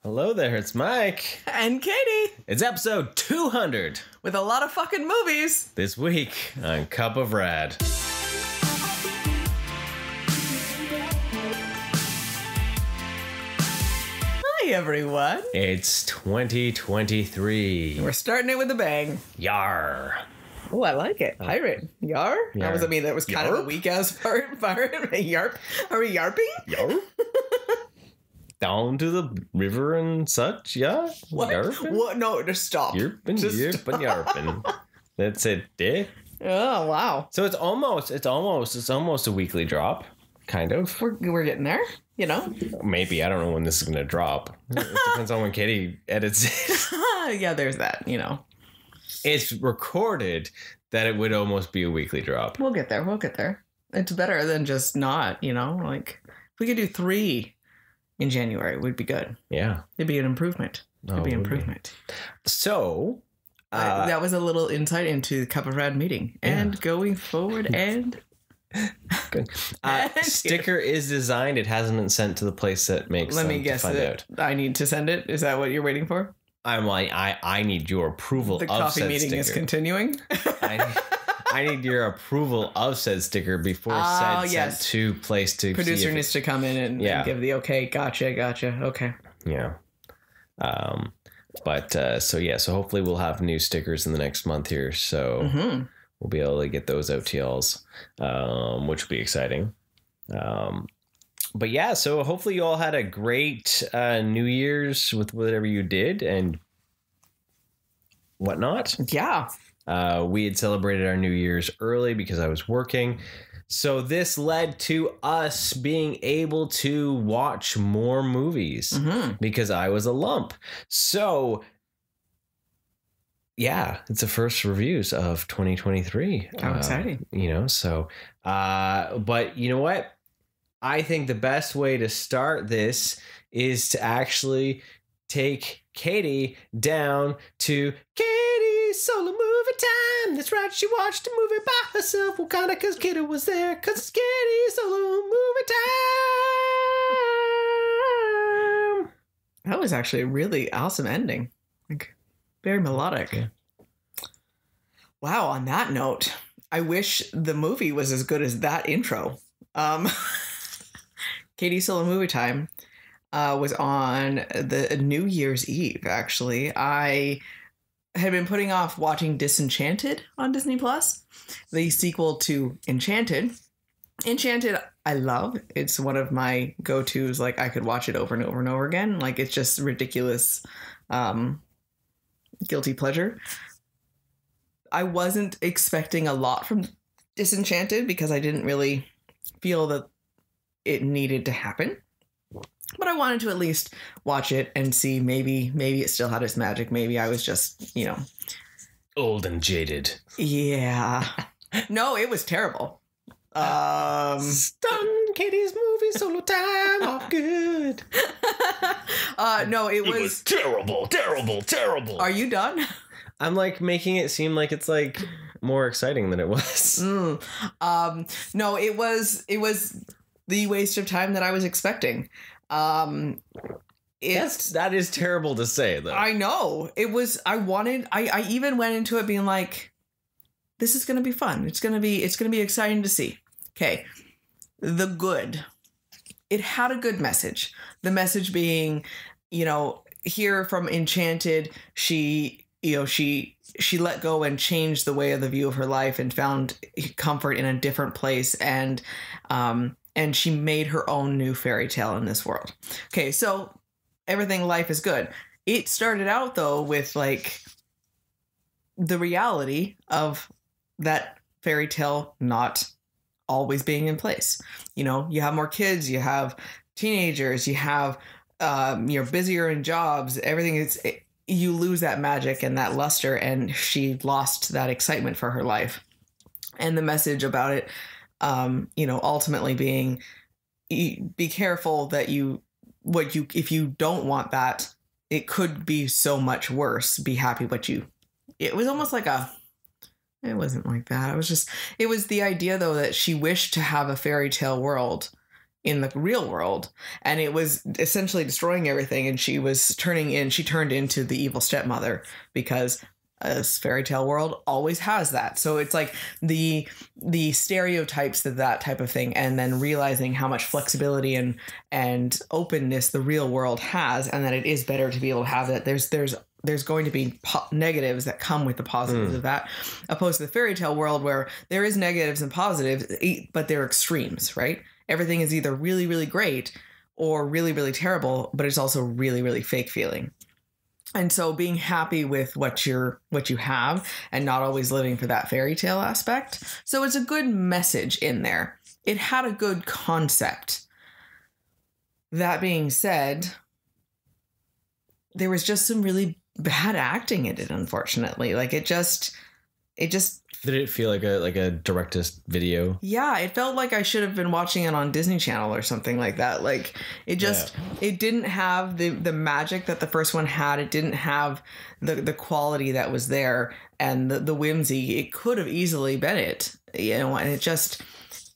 Hello there, it's Mike. And Katie. It's episode 200. With a lot of fucking movies. This week on Cup of Rad. Hi, everyone. It's 2023. We're starting it with a bang. Yar. Oh, I like it. Pirate. Yar? Yar. That was kind of a weak-ass pirate. Yarp? Are we yarping? Yar? Down to the river and such, yeah? What? Yarping? What? No, just stop. Yarping, Just yarping, yarping. That's it, eh? Oh, wow. So it's almost a weekly drop, kind of. We're getting there, you know? Maybe. I don't know when this is going to drop. It depends on when Katie edits it. Yeah, there's that, you know. It's recorded that it would almost be a weekly drop. We'll get there. It's better than just not, you know? Like, if we could do 3 in January, it would be good. Yeah. It'd be an improvement. So, that was a little insight into the Cup of Rad meeting and going forward and... Good. Sticker is designed. It hasn't been sent to the place that makes Let them me guess to find it. out. I need to send it. Is that what you're waiting for? I'm like, I need your approval The of coffee said meeting sticker. is continuing. I need your approval of said sticker before sent to place to Producer see if needs to come in and give the okay. Gotcha. Okay. Yeah. So hopefully we'll have new stickers in the next month here. So we'll be able to get those out to y'all's, which will be exciting. But yeah, so hopefully you all had a great New Year's with whatever you did and whatnot. Yeah. We had celebrated our New Year's early because I was working. So this led to us being able to watch more movies because I was a lump. So yeah, it's the first reviews of 2023. How exciting. But you know what? I think the best way to start this is to actually take Katie down to Katie's solo movie time. That's right, she watched a movie by herself. Well, kind of because Katie was there, because it's Katie's solo movie time. That was actually a really awesome ending. Like, very melodic. Yeah. Wow, on that note, I wish the movie was as good as that intro. Katie's Solo Movie Time was on the New Year's Eve, actually. I had been putting off watching Disenchanted on Disney+, the sequel to Enchanted. Enchanted, I love. It's one of my go-tos. Like, I could watch it over and over and over again. Like, it's just ridiculous guilty pleasure. I wasn't expecting a lot from Disenchanted because I didn't really feel that it needed to happen, but I wanted to at least watch it and see maybe it still had its magic. Maybe I was just, Old and jaded. Yeah. No, it was terrible. Stun Katie's movie solo time. Oh, good. No, it was terrible. Are you done? I'm like making it seem like it's like more exciting than it was. No, it was the waste of time that I was expecting. That is terrible to say, though. I know. I even went into it being like, this is going to be fun. It's going to be exciting to see. Okay. The good. It had a good message. The message being, here from Enchanted, she let go and changed the way of the view of her life and found comfort in a different place. And she made her own new fairy tale in this world. Okay, so life is good. It started out, though, with, like, the reality of that fairy tale not always being in place. You have more kids, you have teenagers, you have, you're busier in jobs, everything you lose that magic and that luster, and she lost that excitement for her life. And the message about it, ultimately being, be careful that if you don't want that, it could be so much worse. Be happy it was almost like it wasn't like that. It was the idea, though, that she wished to have a fairy tale world in the real world, and it was essentially destroying everything, and she turned into the evil stepmother, because a fairy tale world always has that. So it's like the stereotypes of that type of thing, and then realizing how much flexibility and openness the real world has, and that it is better to be able to have that. There's going to be negatives that come with the positives of that, opposed to the fairy tale world where there is negatives and positives, but they're extremes, right? Everything is either really, really great or really, really terrible, but it's also really, really fake feeling. And so being happy with what you have and not always living for that fairy tale aspect. So it's a good message in there. It had a good concept. That being said, there was just some really bad acting in it, unfortunately. Like it just Did it feel like a director's video? Yeah, it felt like I should have been watching it on Disney Channel or something like that. Like it didn't have the magic that the first one had. It didn't have the quality that was there and the whimsy. It could have easily been it, and it just,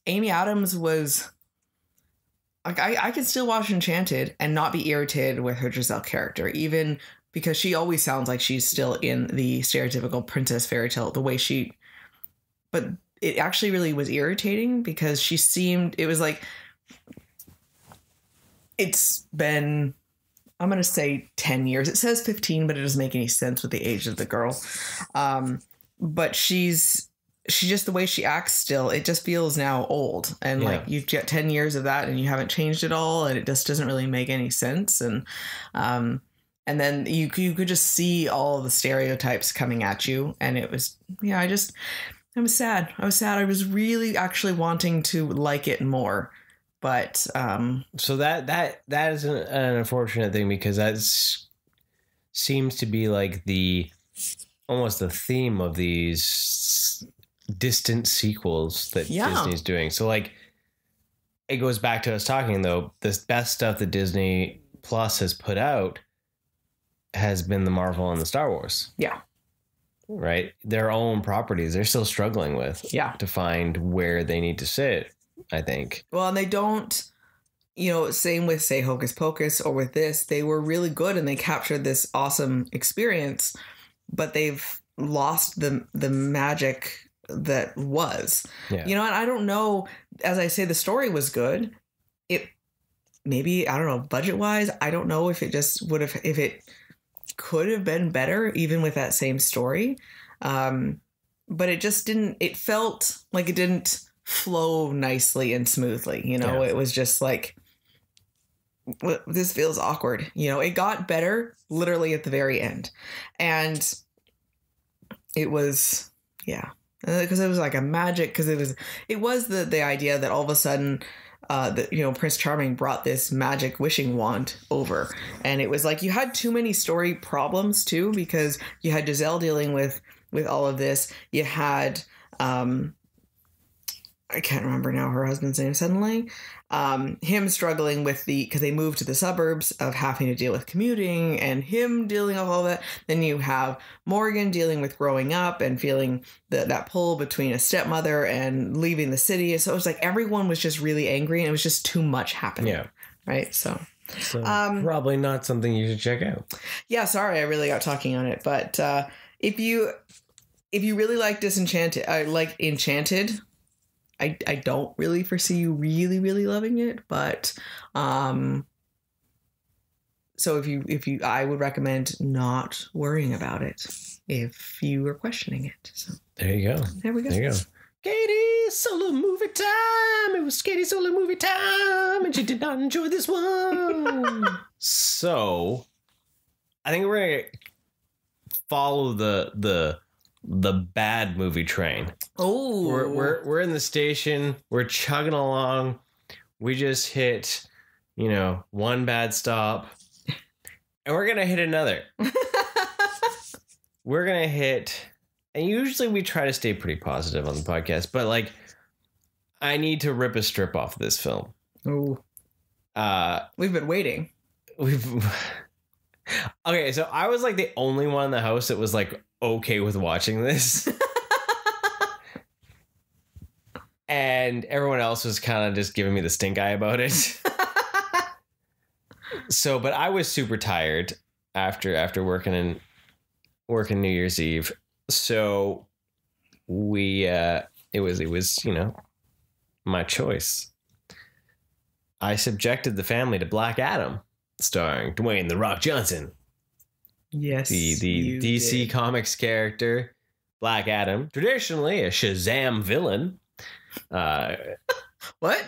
Amy Adams was like, I could still watch Enchanted and not be irritated with her Giselle character, even because she always sounds like she's still in the stereotypical princess fairy tale, the way she. But it actually really was irritating because it was like, it's been, I'm going to say 10 years. It says 15, but it doesn't make any sense with the age of the girl. But she's just, the way she acts still, it just feels now old. And like you've got 10 years of that and you haven't changed at all. And it just doesn't really make any sense. And then you could just see all the stereotypes coming at you. And it was, I was sad. I was really actually wanting to like it more, but so that is an unfortunate thing, because that seems to be like almost the theme of these distant sequels that Disney's doing. So like it goes back to us talking, though, the best stuff that Disney Plus has put out has been the Marvel and the Star Wars. Yeah. Right? Their own properties, they're still struggling with to find where they need to sit, I think. Well, and they don't, same with, say, Hocus Pocus or with this, they were really good and they captured this awesome experience, but they've lost the magic that was. Yeah. And I don't know, as I say, the story was good. It maybe, I don't know, budget-wise, I don't know if it just would have, if it could have been better even with that same story, but it just didn't, it felt like it didn't flow nicely and smoothly. It was just like, this feels awkward. It got better literally at the very end, and it was because it was like a magic, because it was the idea that all of a sudden Prince Charming brought this magic wishing wand over, and it was like you had too many story problems too, because you had Giselle dealing with all of this. You had I can't remember now her husband's name suddenly. Him struggling with because they moved to the suburbs, of having to deal with commuting, and him dealing with all that. Then you have Morgan dealing with growing up and feeling that pull between a stepmother and leaving the city. So it was like everyone was just really angry, and it was just too much happening. Yeah. Right. So probably not something you should check out. Yeah. Sorry, I really got talking on it. But if you really like Disenchanted, like Enchanted, I don't really foresee you really, really loving it, but so if you I would recommend not worrying about it if you are questioning it. So there you go. There we go. There you go. Katie, solo movie time. It was Katie solo movie time, and she did not enjoy this one. So I think we're gonna follow the bad movie train. Oh, we're in the station. We're chugging along. We just hit, one bad stop, and we're gonna hit another. We're gonna hit, and usually we try to stay pretty positive on the podcast, but like, I need to rip a strip off this film. Oh, we've been waiting. Okay, so I was like the only one in the house that was like okay with watching this. And everyone else was kind of just giving me the stink eye about it. So, but I was super tired after working New Year's Eve. So it was, my choice. I subjected the family to Black Adam, starring Dwayne "The Rock" Johnson. Yes. The DC Comics character, Black Adam, traditionally a Shazam villain. What?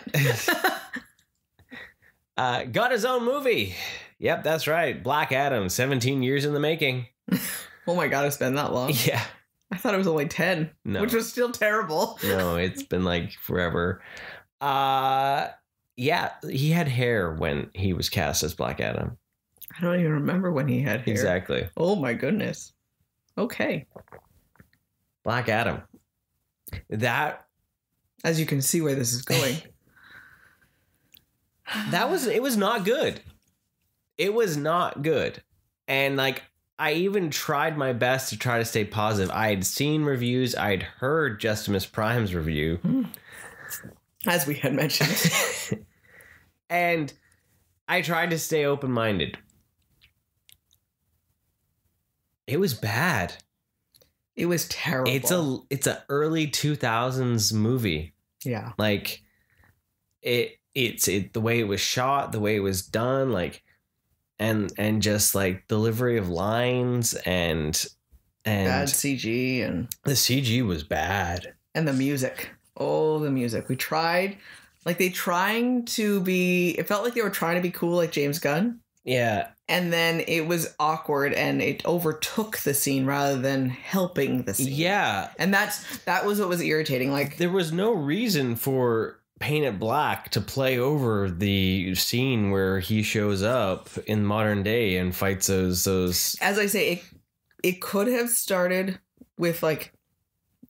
Got his own movie. Yep, that's right. Black Adam, 17 years in the making. Oh my God, it's been that long. Yeah. I thought it was only 10, which was still terrible. No, it's been like forever. Yeah, he had hair when he was cast as Black Adam. I don't even remember when he had hair. Exactly. Oh my goodness. Okay. Black Adam. That, as you can see where this is going. it was not good. It was not good. And like, I even tried my best to try to stay positive. I had seen reviews. I'd heard Justimus Prime's review. As we had mentioned. And I tried to stay open-minded. It was bad. It was terrible. It's a early 2000s movie. Yeah. Like it's the way it was shot, the way it was done, like and just like delivery of lines and bad CG, and the CG was bad. And the music. Oh, the music. We tried, like it felt like they were trying to be cool like James Gunn. Yeah. And then it was awkward and it overtook the scene rather than helping the scene. Yeah. And that was what was irritating. Like, there was no reason for Paint It Black to play over the scene where he shows up in modern day and fights those. As I say, it could have started with like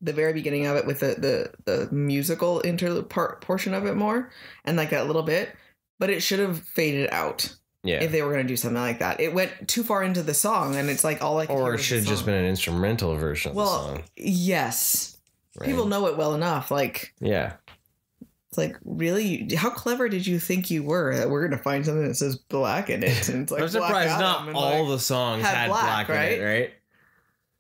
the very beginning of it with the musical portion of it more and like that little bit, but it should have faded out. Yeah. If they were going to do something like that. It went too far into the song and it's like all I could hear. Or it should have just been an instrumental version of the song. Yes. Right? People know it well enough. Like, yeah. It's like, really? How clever did you think you were that we're going to find something that says black in it? And it's like, I'm surprised not all the songs had black in it, right?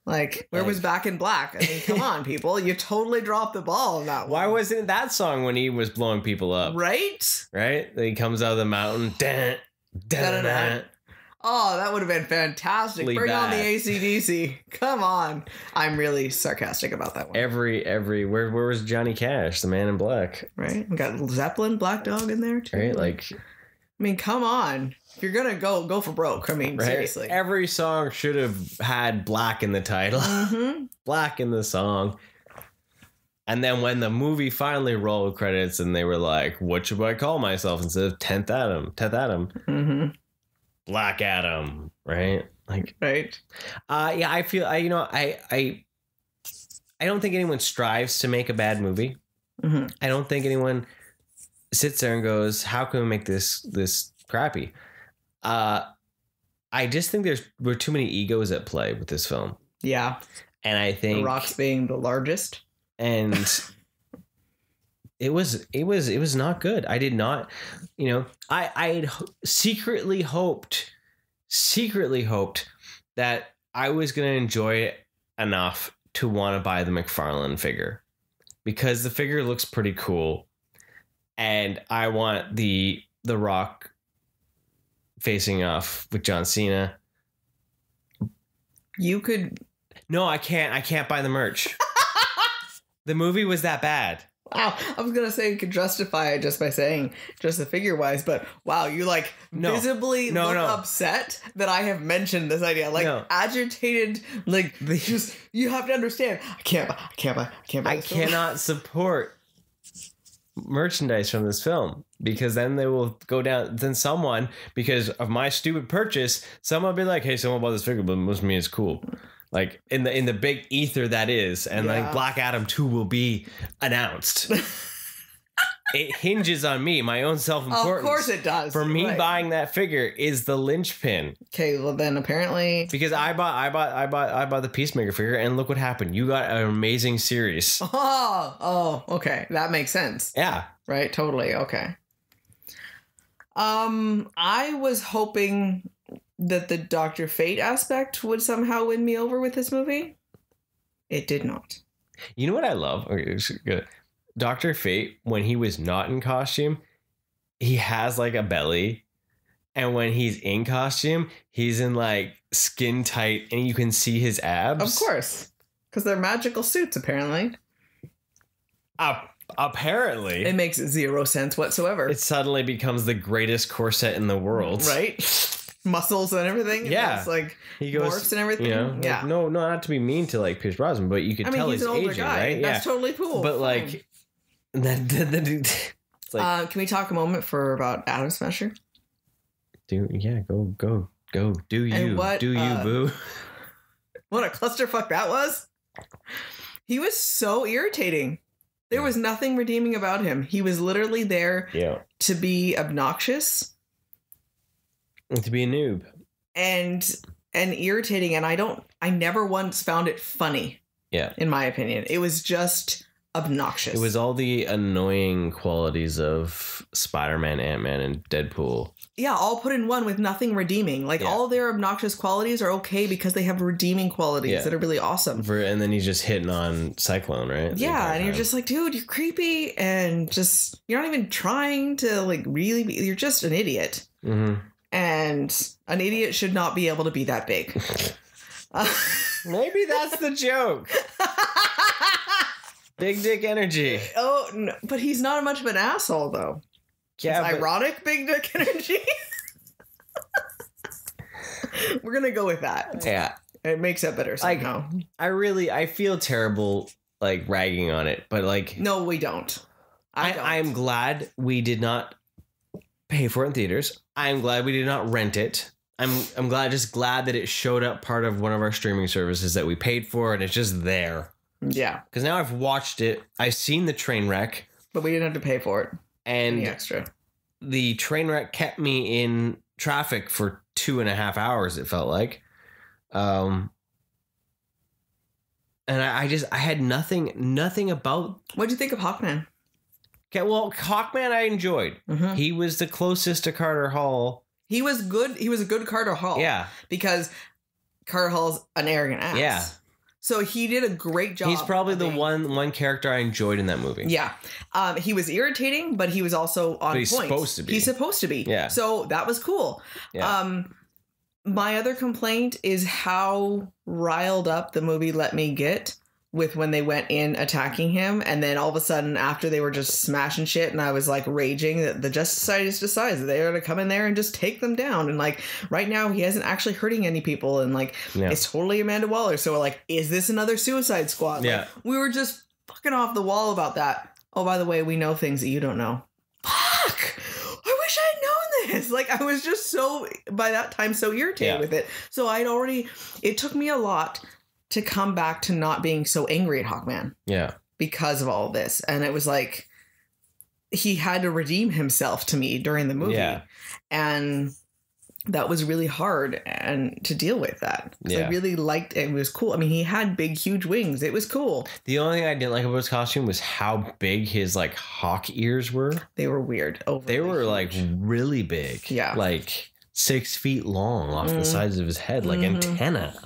Like, where was Back in Black? I mean, come on, people. You totally dropped the ball on that one. Why wasn't it that song when he was blowing people up? Right? Right? He comes out of the mountain. Oh, that would have been fantastic. Bring on the AC/DC. Come on. I'm really sarcastic about that one. Where was Johnny Cash, the Man in Black? Right? We got Zeppelin, Black Dog in there too. Right? Like, I mean, come on. If you're gonna go for broke, I mean, right? Seriously. Every song should have had black in the title. Mm-hmm. Black in the song. And then when the movie finally rolled credits and they were like, what should I call myself instead of 10th Adam? Mm-hmm. Black Adam, right? Like, right. Yeah, I feel I don't think anyone strives to make a bad movie. Mm-hmm. I don't think anyone sits there and goes, how can we make this crappy? I just think were too many egos at play with this film. Yeah. And I think The Rock's being the largest. And it was not good. I did not, I secretly hoped that I was going to enjoy it enough to want to buy the McFarlane figure because the figure looks pretty cool. And I want the Rock facing off with John Cena. You could. No, I can't buy the merch. The movie was that bad. Wow. I was going to say you could justify it just by saying just the figure wise, but wow, you like visibly look upset that I have mentioned this idea. Like agitated, like just, you have to understand. I can't buy. I cannot support merchandise from this film because then they will go down. Then someone, because of my stupid purchase, someone will be like, hey, someone bought this figure, but it must mean it's cool. Like in the big ether that is, and like Black Adam 2 will be announced. it hinges on me, my own self-importance. Of course it does. For me, Right. buying that figure is the linchpin. Okay, well then apparently Because I bought the Peacemaker figure, and look what happened. You got an amazing series. okay. That makes sense. Yeah. Right, totally. Okay. I was hoping that the Dr. Fate aspect would somehow win me over with this movie. It did not. You know what I love? Okay, it's good. Dr. Fate, when he was not in costume, he has like a belly. And when he's in costume, he's in like skin tight and you can see his abs. Of course. Because they're magical suits, apparently. Apparently. It makes zero sense whatsoever. It suddenly becomes the greatest corset in the world. Right? Muscles and everything. Yeah. It's like He goes, morphs and everything. You know, yeah. Like, no, not to be mean to like Pierce Brosnan, but you could tell he's he's an older aging, guy. right? That's totally cool. But Fine. like, it's like, can we talk a moment about Atom Smasher? go, do you, And what, do you, boo? What a clusterfuck that was. He was so irritating. There was nothing redeeming about him. He was literally there to be obnoxious. And to be a noob. And irritating. And I never once found it funny. Yeah. In my opinion. It was just obnoxious. It was all the annoying qualities of Spider-Man, Ant-Man, and Deadpool. Yeah, all put in one with nothing redeeming. Like all their obnoxious qualities are okay because they have redeeming qualities that are really awesome. And then he's just hitting on Cyclone, right? Yeah, and you're just like, dude, you're creepy, and just you're not even trying to like really be. You're just an idiot, and an idiot should not be able to be that big. Maybe that's the joke. Big dick energy. Oh, no, but he's not much of an asshole though. Yeah, it's ironic big dick energy. We're gonna go with that. Yeah, it makes it better somehow. I feel terrible like ragging on it, but like no, we don't. I'm glad we did not pay for it in theaters. I'm glad we did not rent it. I'm glad that it showed up part of one of our streaming services that we paid for, and it's just there. Yeah, because now I've watched it. I've seen the train wreck, but we didn't have to pay for it. And any extra. The train wreck kept me in traffic for 2.5 hours. It felt like, and I had nothing about. What'd you think of Hawkman? Okay, well, Hawkman I enjoyed. He was the closest to Carter Hall. He was good. He was a good Carter Hall. Yeah, because Carter Hall's an arrogant ass. Yeah. So he did a great job. He's probably the one character I enjoyed in that movie. Yeah. He was irritating, but he was also on point. Supposed to be. He's supposed to be. Yeah. So that was cool. Yeah. My other complaint is how riled up the movie let me get with when they went in attacking him, and then all of a sudden after they were just smashing shit, and I was like raging that the Justice Society decides that they're gonna come in there and just take them down, and like right now he hasn't actually hurting any people, and like it's totally Amanda Waller, so we're like, is this another Suicide Squad? Yeah. Like, we were just fucking off the wall about that. Oh, by the way, we know things that you don't know. Fuck! I wish I had known this. Like, I was just so, by that time, so irritated with it. So it took me a lot to come back to not being so angry at Hawkman. Yeah. Because of all of this. And it was like, he had to redeem himself to me during the movie. Yeah. And that was really hard and to deal with that. Yeah. I really liked it. It was cool. I mean, he had big, huge wings. It was cool. The only thing I didn't like about his costume was how big his like hawk ears were. They were weird. They were like really big. Yeah. Like 6 feet long off the sides of his head, like antenna.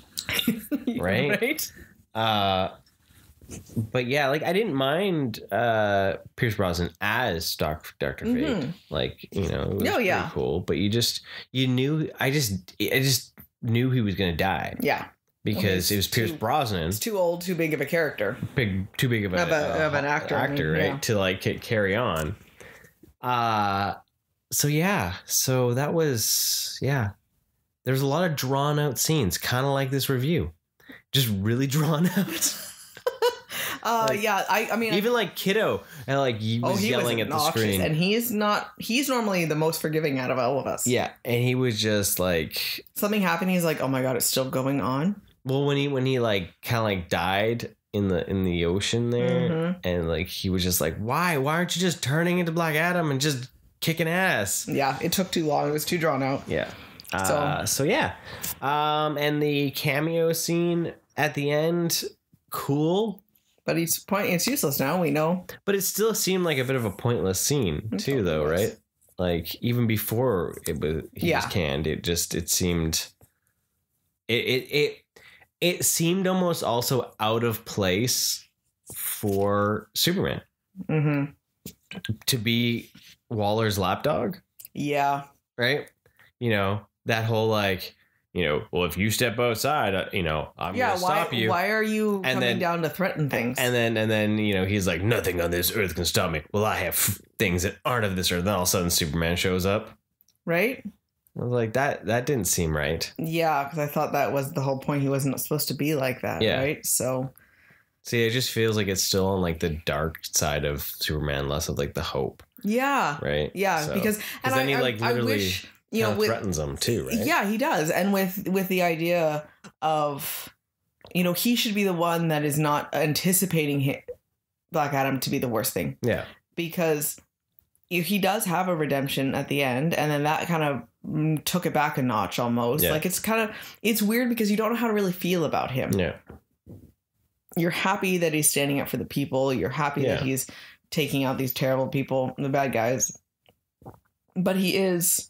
Right? But yeah, like I didn't mind Pierce Brosnan as Dr. Fate. Like, you know, it was pretty cool. But you knew I just knew he was gonna die. Yeah. Because it was Pierce Brosnan. It's too old, too big of a character. Too big of an actor. Right? To like carry on. So that was there's a lot of drawn out scenes, kind of like this review. Just really drawn out. I mean, even like Kiddo, and like he was yelling at the screen, and he's normally the most forgiving out of all of us. Yeah, and he was just like something happened. He's like, oh my god, it's still going on. Well, when he like kind of like died, in the ocean there, and like he was just like, why aren't you just turning into Black Adam and just kicking ass? Yeah, it took too long. It was too drawn out. Yeah. So yeah. And the cameo scene at the end, cool. But it's useless now, we know. But it still seemed like a bit of a pointless scene too, though, right? Like even before he was canned, it seemed it seemed almost also out of place for Superman to be Waller's lapdog. Yeah. Right? You know, that whole like, you know, well, if you step outside, I'm going to stop you. Why are you coming down to threaten things? And then, you know, he's like, nothing on this earth can stop me. Well, I have things that aren't of this earth. Then all of a sudden Superman shows up. Right? I was like, that didn't seem right. Yeah, because I thought that was the whole point. He wasn't supposed to be like that, right? So... See, it just feels like it's still on like the dark side of Superman, less of like the hope. Yeah. Right? Yeah, so, because... And then he like literally... I wish, you know, threatens them too, right? Yeah, he does. And with the idea of, you know, he should be the one that is not anticipating Black Adam to be the worst thing. Yeah. Because he does have a redemption at the end, and then that kind of took it back a notch almost. Yeah. Like it's weird because you don't know how to really feel about him. Yeah. You're happy that he's standing up for the people. You're happy that he's taking out these terrible people, the bad guys. But he is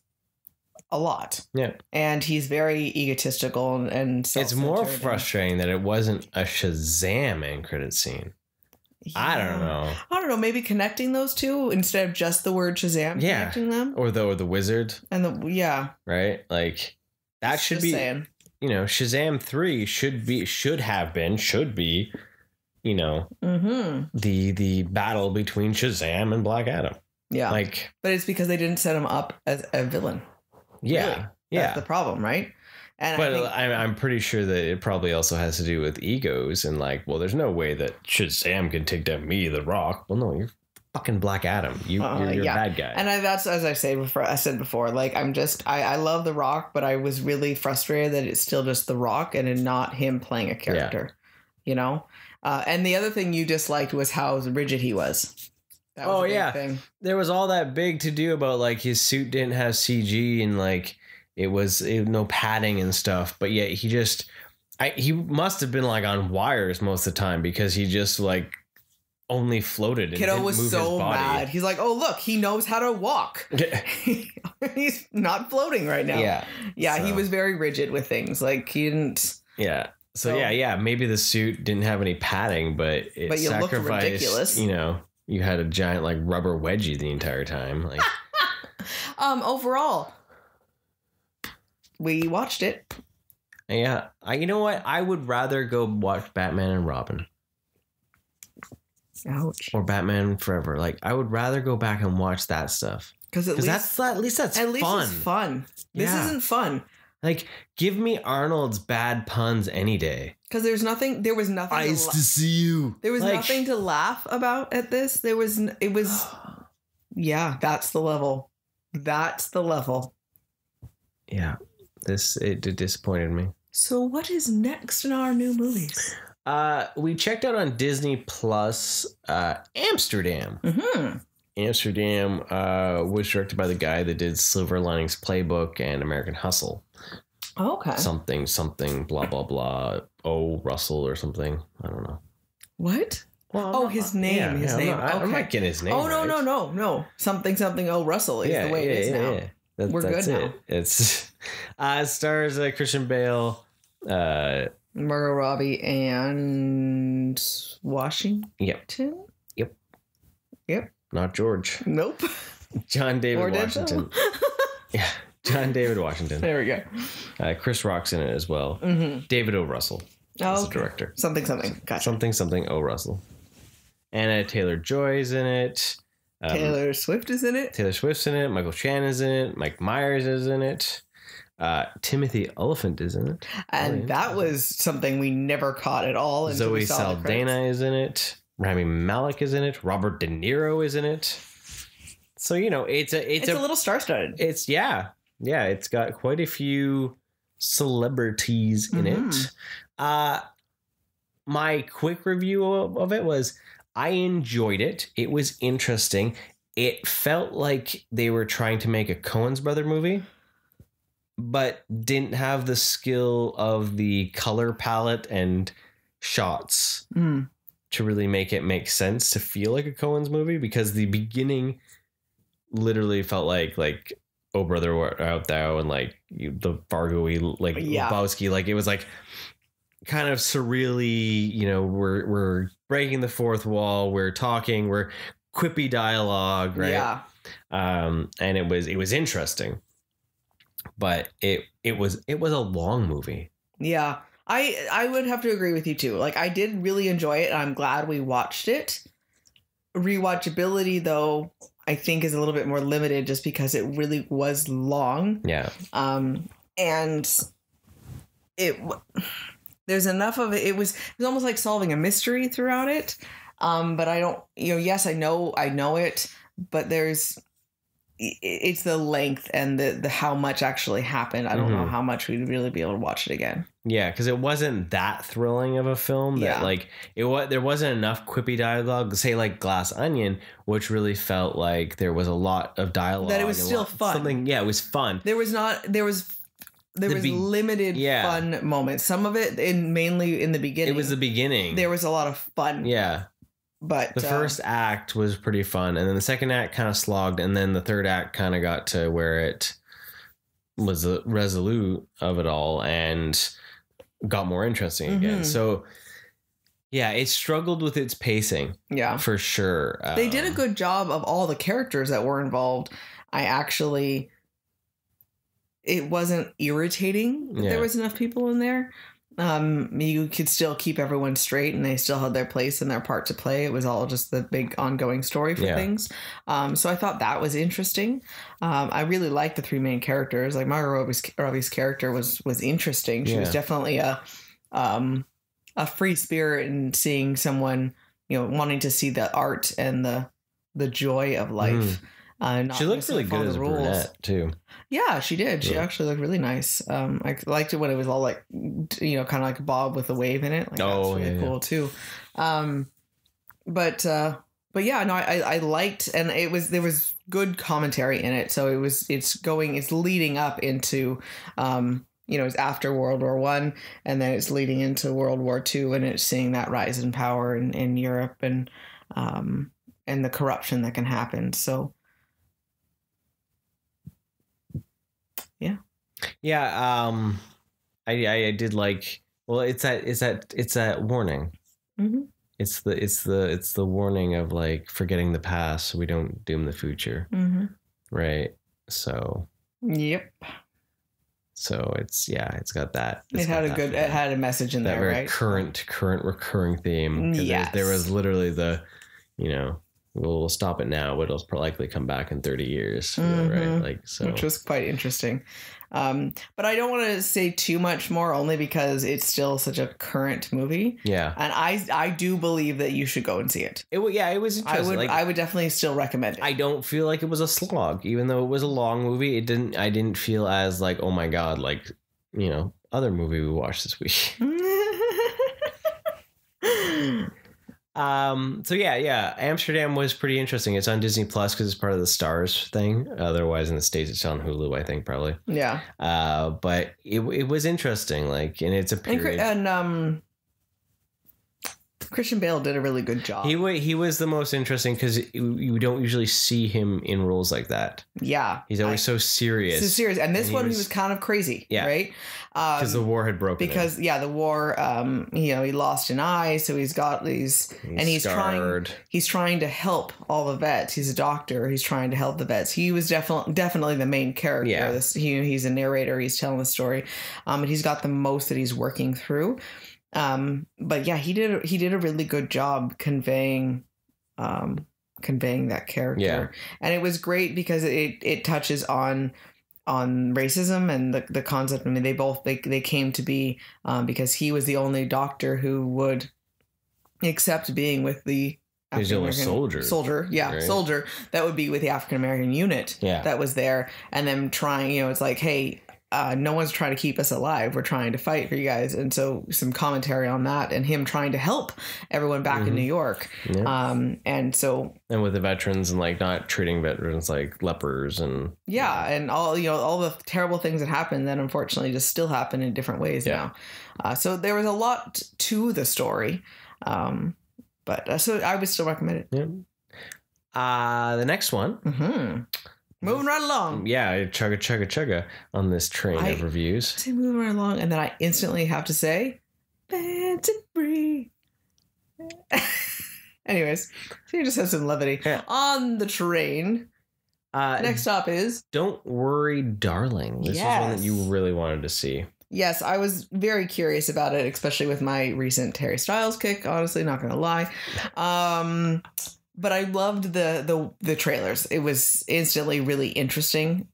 a lot. Yeah. And he's very egotistical and it's more frustrating that it wasn't a Shazam end credit scene. Yeah. I don't know. Maybe connecting those two instead of just the word Shazam connecting them. Or the wizard. And right? Like that should be saying. You know, Shazam 3 should be, you know, the battle between Shazam and Black Adam. Yeah. But it's because they didn't set him up as a villain. Yeah. Really. That's the problem, right? And I'm pretty sure that it probably also has to do with egos and like, well, there's no way that Shazam can take down me, The Rock. Well, no, you're fucking Black Adam. You're a bad guy. And that's, as I said before, like I love The Rock, but I was really frustrated that it's still just The Rock and not him playing a character, you know? And the other thing you disliked was how rigid he was. That was a big thing. There was all that big to do about like his suit didn't have CG and like it was no padding and stuff, but yet he must have been like on wires most of the time because he just like only floated and Kiddo didn't was move so his body. mad. He's like, oh look, he knows how to walk. He's not floating right now. Yeah, so. He was very rigid with things. Like he didn't. Yeah. So maybe the suit didn't have any padding, but you sacrificed. Looked ridiculous. You know, you had a giant like rubber wedgie the entire time. Like, overall, we watched it. Yeah, you know what? I would rather go watch Batman and Robin. Ouch. Or Batman Forever. Like, I would rather go back and watch that stuff. Because at least that's fun. It's fun. This isn't fun. Like, give me Arnold's bad puns any day. Because there was nothing. Nice to see you. There was nothing to laugh about at this. It was. Yeah, that's the level. That's the level. Yeah, it disappointed me. So what is next in our new movies? We checked out on Disney Plus Amsterdam. Mm-hmm. Amsterdam was directed by the guy that did Silver Linings Playbook and American Hustle. Okay. Something, blah, blah, blah. Oh, Russell or something. I don't know. What? Well, his name. Yeah, his name. I'm not getting his name. Oh, no. Something. Oh, Russell is the way it is now. Yeah. We're good now. It's it stars Christian Bale, Margot Robbie, and Washington. Yep. Not George. Nope. John David Washington. Yeah, John David Washington. There we go. Chris Rock's in it as well. Mm-hmm. David O. Russell is the director. Something. Gotcha. Something O. Russell. Anna Taylor-Joy's in it. Taylor Swift is in it. Taylor Swift's in it. Michael Chan is in it. Mike Myers is in it. Timothy Olyphant is in it. And that was something we never caught at all. Zoe Saldana is in it. Rami Malek is in it. Robert De Niro is in it. So, you know, it's a little star-studded. It's it's got quite a few celebrities in it. my quick review of it was I enjoyed it. It was interesting. It felt like they were trying to make a Coen's brother movie, but didn't have the skill of the color palette and shots to really make it make sense to feel like a Coen's movie, because the beginning literally felt like Oh Brother Where Art Thou and like the Fargo-y, like Lebowski, like it was like kind of surreally, you know, we're breaking the fourth wall, we're talking, we're quippy dialogue, right? Yeah. And it was interesting, but it was a long movie. Yeah. I would have to agree with you too. Like, I did really enjoy it, and I'm glad we watched it. Rewatchability, though, I think is a little bit more limited just because it really was long. Yeah. And there's enough of it. It was almost like solving a mystery throughout it. But I don't, yes, I know it, but it's the length and the how much actually happened. I don't know how much we'd really be able to watch it again. Yeah, because it wasn't that thrilling of a film that like there wasn't enough quippy dialogue. Say like Glass Onion, which really felt like there was a lot of dialogue. That it was still fun. It was fun. There was limited fun moments. Some of it mainly in the beginning. It was the beginning. There was a lot of fun. Yeah. But the first act was pretty fun, and then the second act kind of slogged, and then the third act kind of got to where it was resolute of it all and got more interesting again. So yeah, it struggled with its pacing. Yeah, for sure. They did a good job of all the characters that were involved. It wasn't irritating that there was enough people in there. You could still keep everyone straight, and they still had their place and their part to play. It was all just the big ongoing story for things. So I thought that was interesting. I really liked the three main characters. Like Margot Robbie's character was interesting. She was definitely a free spirit, and seeing someone, wanting to see the art and the joy of life. She looked really good as a brunette too. Yeah, she did. She actually looked really nice. I liked it when it was all like, kind of like Bob with a wave in it. Like, that's really cool too. But yeah, no, I liked, and there was good commentary in it. So it's leading up into, it's after World War I, and then it's leading into World War II, and it's seeing that rise in power in Europe and the corruption that can happen. So. Yeah. I did like, well, it's that warning. It's the warning of like forgetting the past so we don't doom the future. Right. So. Yep. So it's got that. It had a message in there, right? Current recurring theme. Yes. There was literally we'll stop it now, but it'll likely come back in 30 years. Right. Like, so. Which was quite interesting. But I don't want to say too much more, only because it's still such a current movie. Yeah. And I do believe that you should go and see it. It was interesting. I would definitely still recommend it. I don't feel like it was a slog, even though it was a long movie. I didn't feel as like, oh my God, like, other movie we watched this week. So yeah, Amsterdam was pretty interesting. It's on Disney Plus because it's part of the Stars thing. Otherwise, in the States, it's on Hulu, I think, probably. Yeah. But it was interesting, like, and it's a period. And Christian Bale did a really good job. He was the most interesting because you don't usually see him in roles like that. Yeah. He's always so serious. So serious. And this one, he was kind of crazy. Yeah. Right? Because the war had broken. The war, he lost an eye. So he's got these, and he's trying to help all the vets. He's a doctor. He's trying to help the vets. He was definitely the main character. Yeah. He's a narrator. He's telling the story. And he's got the most that he's working through. But yeah, he did a really good job conveying that character. Yeah. And it was great because it touches on racism and the concept. I mean, they came to be, because he was the only doctor who would accept being with the soldier. Yeah. Right. Soldier that would be with the African-American unit that was there. And then trying, it's like, hey, no one's trying to keep us alive. We're trying to fight for you guys. And so some commentary on that and him trying to help everyone back in New York. Yeah. And with the veterans and like not treating veterans like lepers and and all the terrible things that happened that unfortunately just still happen in different ways now. So there was a lot to the story. But so I would still recommend it. Yeah. The next one. Mm-hmm. Moving right along. Yeah, chugga on this train of reviews. Say moving right along, and then I instantly have to say, Fancy Free. Anyways, so you just have some levity. Yeah. On the train. Next stop is Don't Worry, Darling. This is one that you really wanted to see. Yes, I was very curious about it, especially with my recent Harry Styles kick, honestly, not going to lie. But I loved the trailers. It was instantly really interesting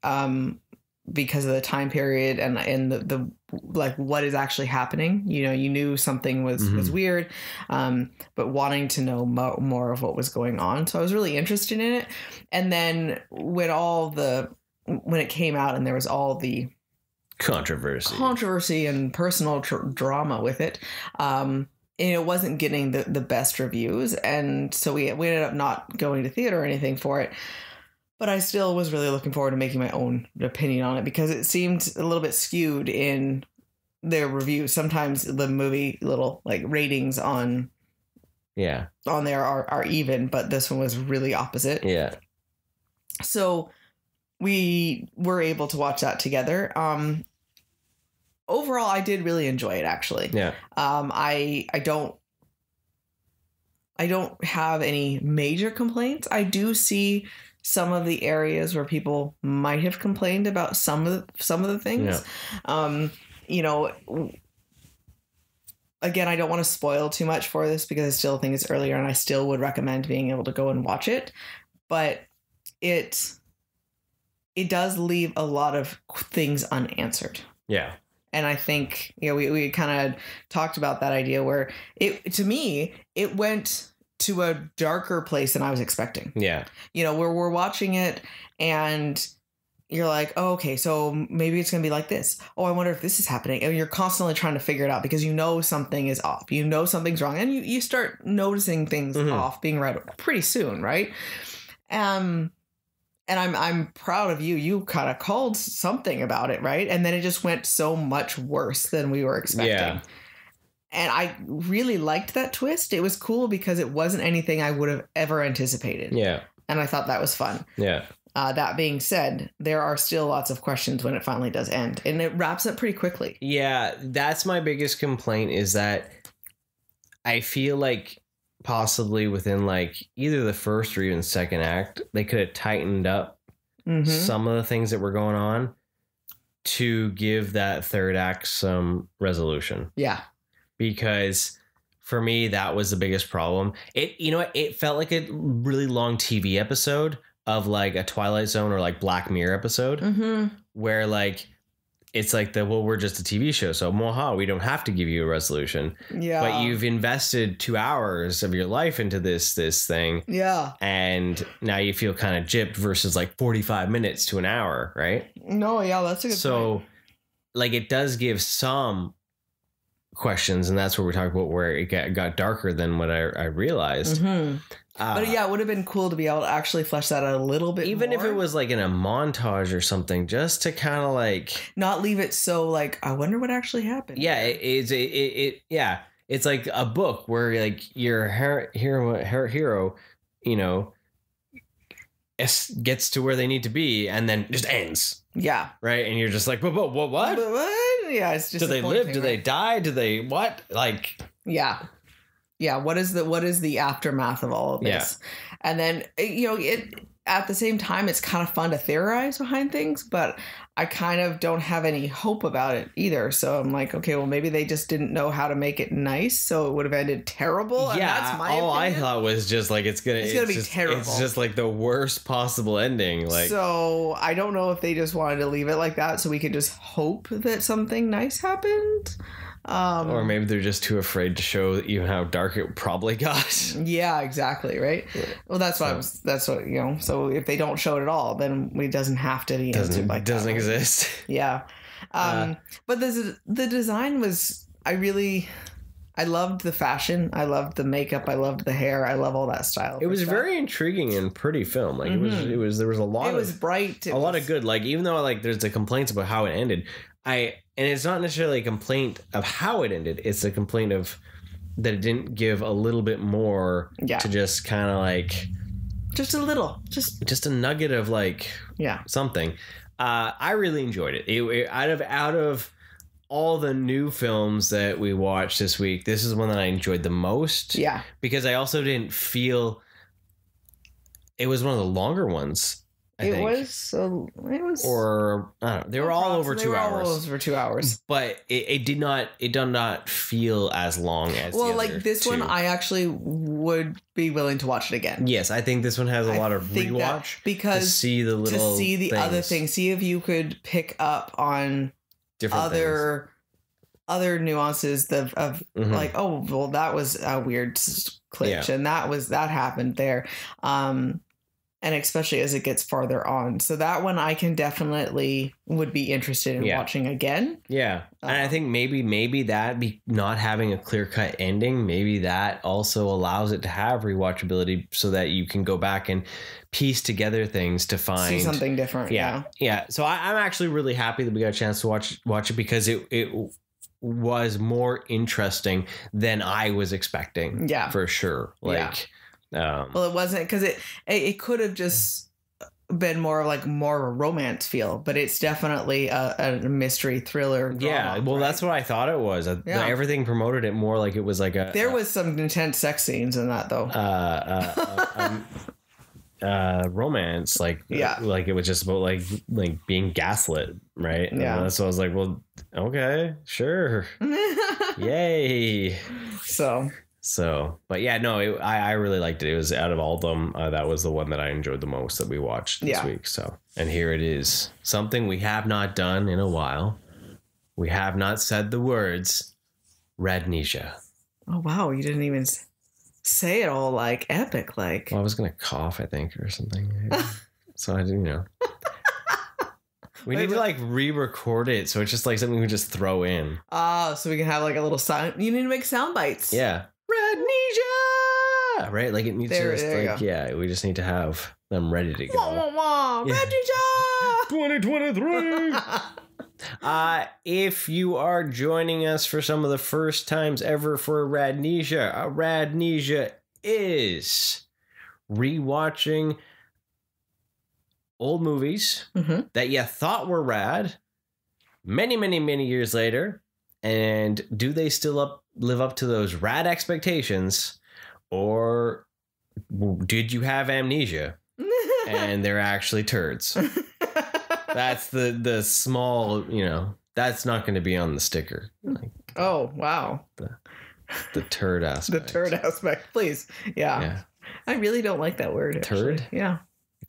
because of the time period and the like what is actually happening. You knew something was weird, but wanting to know more of what was going on. So I was really interested in it. And then when it came out and there was all the controversy and personal drama with it, and it wasn't getting the best reviews. And so we ended up not going to theater or anything for it. But I still was really looking forward to making my own opinion on it because it seemed a little bit skewed in their reviews. Sometimes the movie little like ratings on there are even, but this one was really opposite. Yeah. So we were able to watch that together. Overall, I did really enjoy it, actually. Yeah. I don't have any major complaints. I do see some of the areas where people might have complained about some of the things. Yeah. Again, I don't want to spoil too much for this because I still think it's earlier and I still would recommend being able to go and watch it. But it does leave a lot of things unanswered. Yeah. And I think, we kind of talked about that idea where to me, it went to a darker place than I was expecting. Yeah. Where we're watching it and you're like, oh, okay, so maybe it's going to be like this. Oh, I wonder if this is happening. And you're constantly trying to figure it out because something is off. Something's wrong. And you start noticing things off being right pretty soon, right? And I'm proud of you. You kind of called something about it, right? And then it just went so much worse than we were expecting. Yeah. And I really liked that twist. It was cool because it wasn't anything I would have ever anticipated. Yeah. And I thought that was fun. Yeah. That being said, there are still lots of questions when it finally does end. And it wraps up pretty quickly. Yeah, that's my biggest complaint is that I feel like possibly within like either the first or even second act, they could have tightened up some of the things that were going on to give that third act some resolution. Yeah. Because for me, that was the biggest problem. It felt like a really long TV episode of like a Twilight Zone or like Black Mirror episode where like it's like we're just a TV show, so we don't have to give you a resolution. Yeah. But you've invested 2 hours of your life into this thing. Yeah. And now you feel kind of gypped versus like 45 minutes to an hour, right? No, yeah, that's a good point. So like it does give some questions, and that's what we're talking about where it got darker than what I realized. But yeah, it would have been cool to be able to actually flesh that out a little bit even more. If it was like in a montage or something, just to kind of like not leave it so like I wonder what actually happened. Yeah, it's like a book where like your hero gets to where they need to be and then just ends. Yeah. Right. And you're just like, but what? Yeah. It's just. Do they live? Do they die? Do they what? Like. Yeah. Yeah. What is the aftermath of all of this? Yeah. And then at the same time, it's kind of fun to theorize behind things, but I kind of don't have any hope about it either. So I'm like, okay, well, maybe they just didn't know how to make it nice, so it would have ended terrible. Yeah, and that's my opinion. I thought was just like it's gonna be just terrible. It's just like the worst possible ending. Like, so I don't know if they just wanted to leave it like that so we could just hope that something nice happened. Or maybe they're just too afraid to show even how dark it probably got. Yeah, exactly. Right. Yeah. Well, that's what So if they don't show it at all, then it doesn't have to be answered like that. Doesn't exist. Yeah. But the design was, I loved the fashion. I loved the makeup. I loved the hair. I love all that style. It was very intriguing and pretty film. Like there was a lot It was bright. A lot of good. Like even though like there's the complaints about how it ended, and it's not necessarily a complaint of how it ended. It's a complaint of that it didn't give a little bit more to just kind of like just a little, just a nugget of like something. I really enjoyed it. Out of all the new films that we watched this week, this is one that I enjoyed the most. Yeah. Because I also didn't feel it was one of the longer ones. I think. Or I don't know. They were all over 2 hours. All over 2 hours. But it did not feel as long as well, the like other this two. one, I actually would be willing to watch it again. Yes, I think this one has a lot of rewatch because to see the little other things. See if you could pick up on different other nuances of like, oh, well, that was a weird glitch, and that happened there. And especially as it gets farther on. So that one I can definitely would be interested in watching again. Yeah. And I think maybe that not having a clear-cut ending, maybe that also allows it to have rewatchability so that you can go back and piece together things to find see something different. Yeah. So I'm actually really happy that we got a chance to watch it because it was more interesting than I was expecting. Yeah. For sure. Well, it wasn't because it could have just been more of a romance feel, but it's definitely a mystery thriller drama, well, right? That's what I thought it was. Everything promoted it more like it was like there was some intense sex scenes in that though. Romance, like it was just about like being gaslit, right? And so I was like, well, okay, sure. Yay. But I really liked it. It was out of all of them, that was the one that I enjoyed the most that we watched this week. So, and here it is, something we have not done in a while. We have not said the words RADnesia. Oh wow, you didn't even say it all like epic, like. Well, I was gonna cough, I think, or something. So I didn't, We need to like re-record it, so it's just like something we just throw in. So we can have like a little sound. You need to make sound bites. Yeah. RADnesia! Right? Like it needs to just we just need to have them ready to go. RADnesia! 2023! If you are joining us for some of the first times ever for RADnesia is rewatching old movies that you thought were rad many, many, many years later. And do they still live up to those rad expectations? Or did you have amnesia and they're actually turds? That's the small, that's not going to be on the sticker. Oh, wow. The turd aspect. The turd aspect, please. Yeah. I really don't like that word. Turd? Actually. Yeah.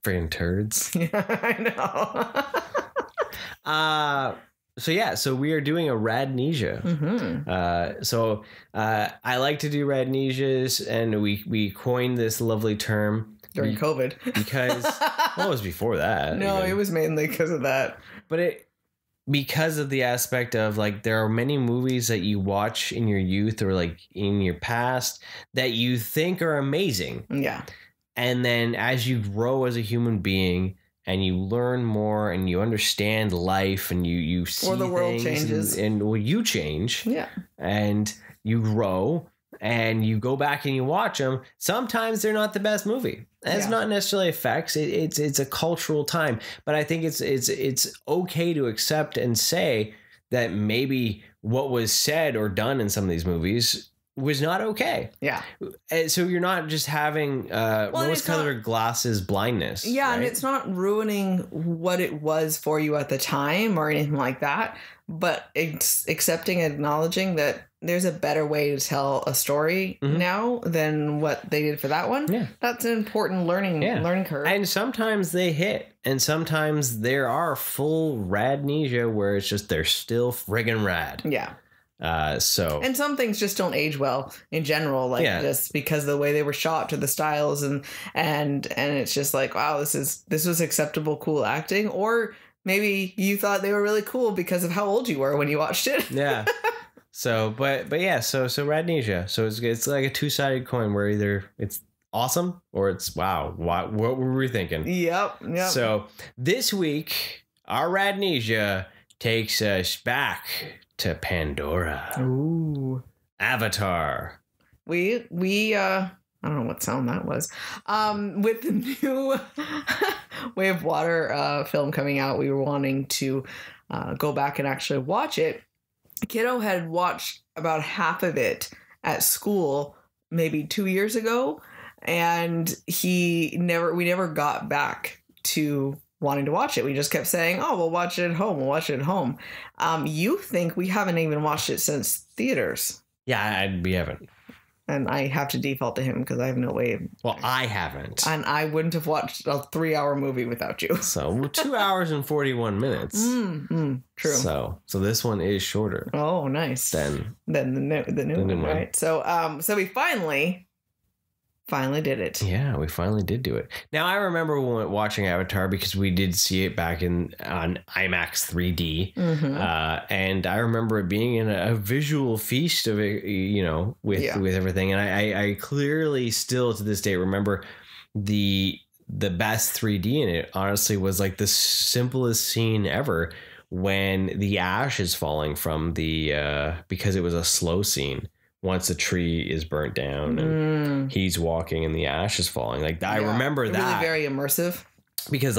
Freaking turds. Yeah, I know. So we are doing a RADnesia. I like to do RADnesias, and we coined this lovely term during COVID because it was before that. No, it was mainly because of that. But because of the aspect of like there are many movies that you watch in your youth or like in your past that you think are amazing. Yeah. And then as you grow as a human being and you learn more and you understand life and you see or the world changes and you change. Yeah. And you grow and you go back and you watch them. Sometimes they're not the best movie. It's not necessarily effects. It's a cultural time, but I think it's okay to accept and say that maybe what was said or done in some of these movies was not okay. Yeah. So you're not just having rose-colored glasses blindness. Yeah, right? And it's not ruining what it was for you at the time or anything like that, but it's accepting, acknowledging that there's a better way to tell a story now than what they did for that one. Yeah. That's an important learning curve. And sometimes they hit, and sometimes there are full RADnesia where it's just they're still friggin' rad. Yeah. And some things just don't age well in general, just because of the way they were shot, to the styles, and it's just like, wow, this was acceptable, cool acting, or Maybe you thought they were really cool because of how old you were when you watched it. Yeah. So, but yeah, so RADnesia. So it's like a two-sided coin where either it's awesome or it's wow, what were we thinking? Yep. So this week, our RADnesia takes us back to Pandora. Ooh. Avatar. We I don't know what sound that was. With the new Way of Water film coming out, we were wanting to go back and actually watch it. Kiddo had watched about half of it at school maybe 2 years ago, and we never got back to wanting to watch it. We just kept saying, oh, we'll watch it at home. We'll watch it at home. You think we haven't even watched it since theaters. Yeah, we haven't. And I have to default to him because I have no way. Well, I haven't. And I wouldn't have watched a 3-hour movie without you. So 2 hours and 41 minutes. True. So this one is shorter. Oh, nice. Than the new one, right? So we finally did it. Yeah, we finally did do it. Now I remember watching Avatar because we did see it back on IMAX 3D, and I remember it being in a visual feast of it, with everything. And I clearly still to this day remember the best 3D in it. Honestly, was like the simplest scene ever when the ash is falling from the because it was a slow scene. Once a tree is burnt down and he's walking and the ash is falling. Like I remember that. Really very immersive. Because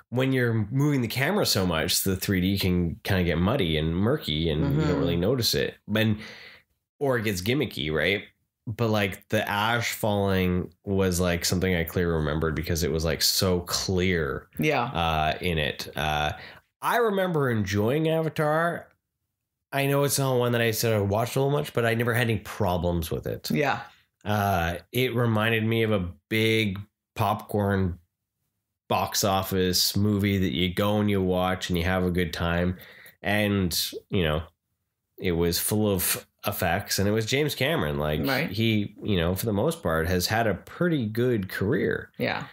when you're moving the camera so much, the 3D can kind of get muddy and murky and you don't really notice it. Or it gets gimmicky, right? But like the ash falling was like something I clearly remembered because it was like so clear in it. I remember enjoying Avatar. I know it's not one that I sort of watched a little much, but I never had any problems with it. Yeah. It reminded me of a big popcorn box office movie that you go and you watch and you have a good time. And, it was full of effects and it was James Cameron. Like he, for the most part has had a pretty good career. Yeah.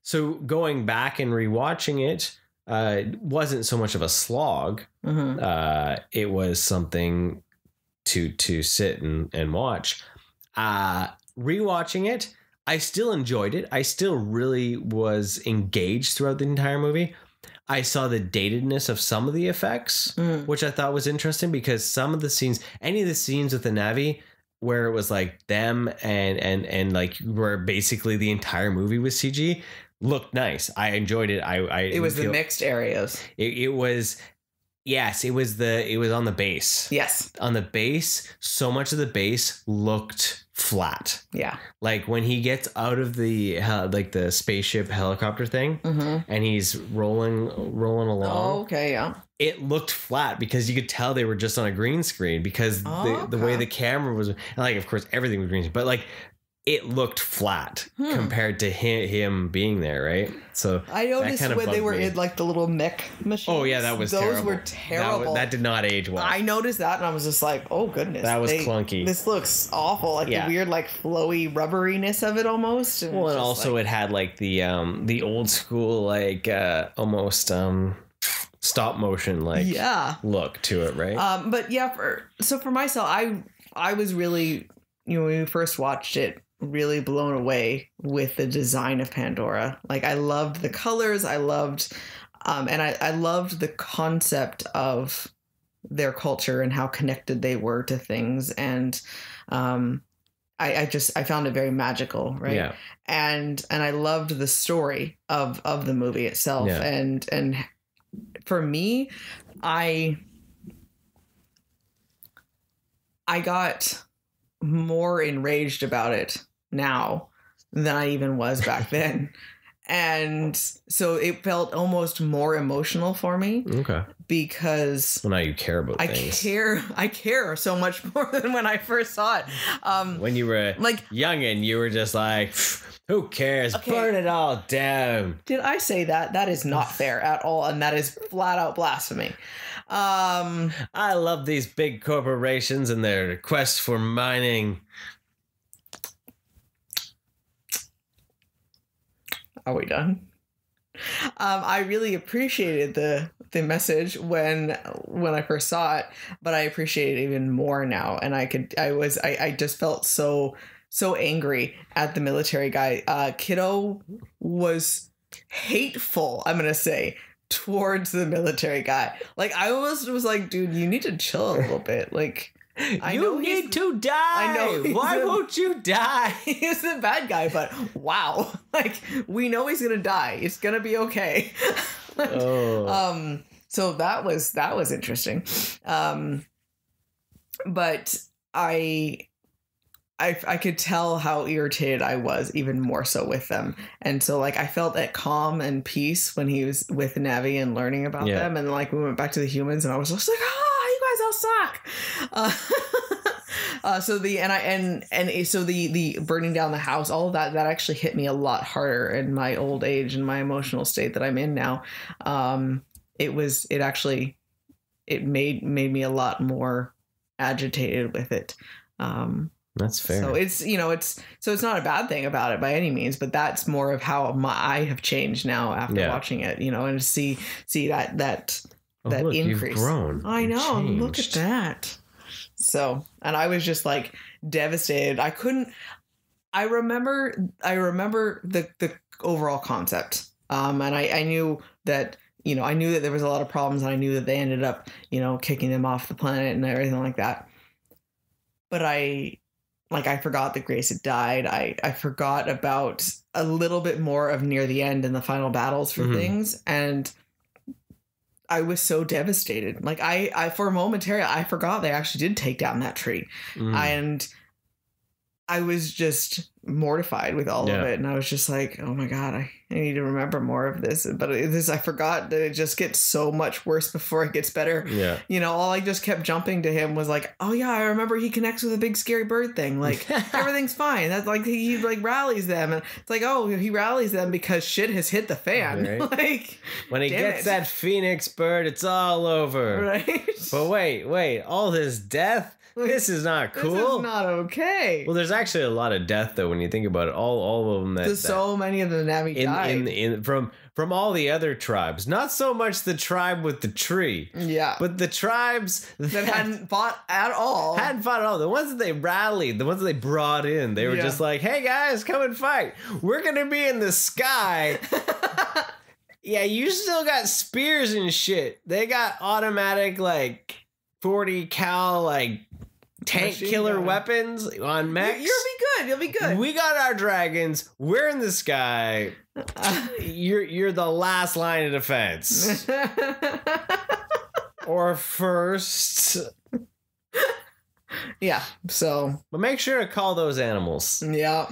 So going back and rewatching it, wasn't so much of a slog. It was something to sit and watch. Rewatching it, I still enjoyed it. I still really was engaged throughout the entire movie. I saw the datedness of some of the effects, which I thought was interesting because some of the scenes, any of the scenes with the Na'vi, where it was like them and like where basically the entire movie was CG, looked nice. I enjoyed it. It was the mixed areas. It was. Yes, it was on the base. Yes. On the base, so much of the base looked flat. Yeah. Like when he gets out of the the spaceship helicopter thing and he's rolling along. Oh, okay, yeah. It looked flat because you could tell they were just on a green screen because the way the camera was, like, of course everything was green, but like it looked flat compared to him being there, right? So I noticed when they were in like the little mech machines. Oh yeah, that was terrible. Those were terrible. That did not age well. I noticed that and I was just like, oh goodness, that was clunky. This looks awful. Like the weird like flowy rubberiness of it almost. And well, and also it had like the old school like almost stop motion like look to it, right? But yeah, for myself, I was really, when we first watched it, really blown away with the design of Pandora. Like I loved the colors, I loved and I loved the concept of their culture and how connected they were to things, and I found it very magical, right? Yeah. And I loved the story of the movie itself. And for me, I got more enraged about it now than I even was back then. And so it felt almost more emotional for me. Okay. Because now you care about things. I care so much more than when I first saw it. When you were like young and you were just like, who cares? Okay. Burn it all down. Did I say that? That is not fair at all. And that is flat out blasphemy. I love these big corporations and their quest for mining. Are we done? I really appreciated the message when I first saw it, but I appreciate it even more now. And I just felt so angry at the military guy. Kiddo was hateful, I'm gonna say, towards the military guy. Like, I almost was like, dude, you need to chill a little bit. Like, you need to die. I know. Why won't you die? He's the bad guy, but wow. Like, we know he's gonna die. It's gonna be okay. Oh. So that was interesting. But I could tell how irritated I was, even more so with them. And so, like, I felt at calm and peace when he was with Navi and learning about them. And, like, we went back to the humans and I was just like, you guys all suck. So the burning down the house, all of that actually hit me a lot harder in my old age and my emotional state that I'm in now. It made me a lot more agitated with it. That's fair. So it's not a bad thing about it by any means, but that's more of how I have changed now after watching it, and to see that look, increase. You've grown. I know. Changed. Look at that. So, and I was just like devastated. I remember the overall concept. And I knew that, there was a lot of problems, and I knew that they ended up, kicking them off the planet and everything like that. But I forgot that Grace had died. I forgot about a little bit more of near the end and the final battles for things. And I was so devastated. Like, I for a momentary, I forgot they actually did take down that tree. And I was just mortified with all of it. And I was just like, oh my God, I need to remember more of this. But I forgot that it just gets so much worse before it gets better. Yeah. All I just kept jumping to him was like, oh yeah, I remember he connects with a big scary bird thing. Like, everything's fine. That's like, he like rallies them. And it's like, oh, he rallies them because shit has hit the fan. Right. Like, when he gets that phoenix bird, it's all over. Right. But wait, all this death? This is not cool. This is not okay. Well, there's actually a lot of death, though, when you think about it. All of them so many of the Navi died. From all the other tribes. Not so much the tribe with the tree. Yeah. But the tribes that hadn't fought at all. The ones that they rallied, the ones that they brought in, they were just like, hey guys, come and fight. We're gonna be in the sky. Yeah, you still got spears and shit. They got automatic, like, 40 cal, like, tank killer weapons on mechs. You'll be good. We got our dragons. We're in the sky. You're the last line of defense. Or first. Yeah. So, but make sure to call those animals. Yeah.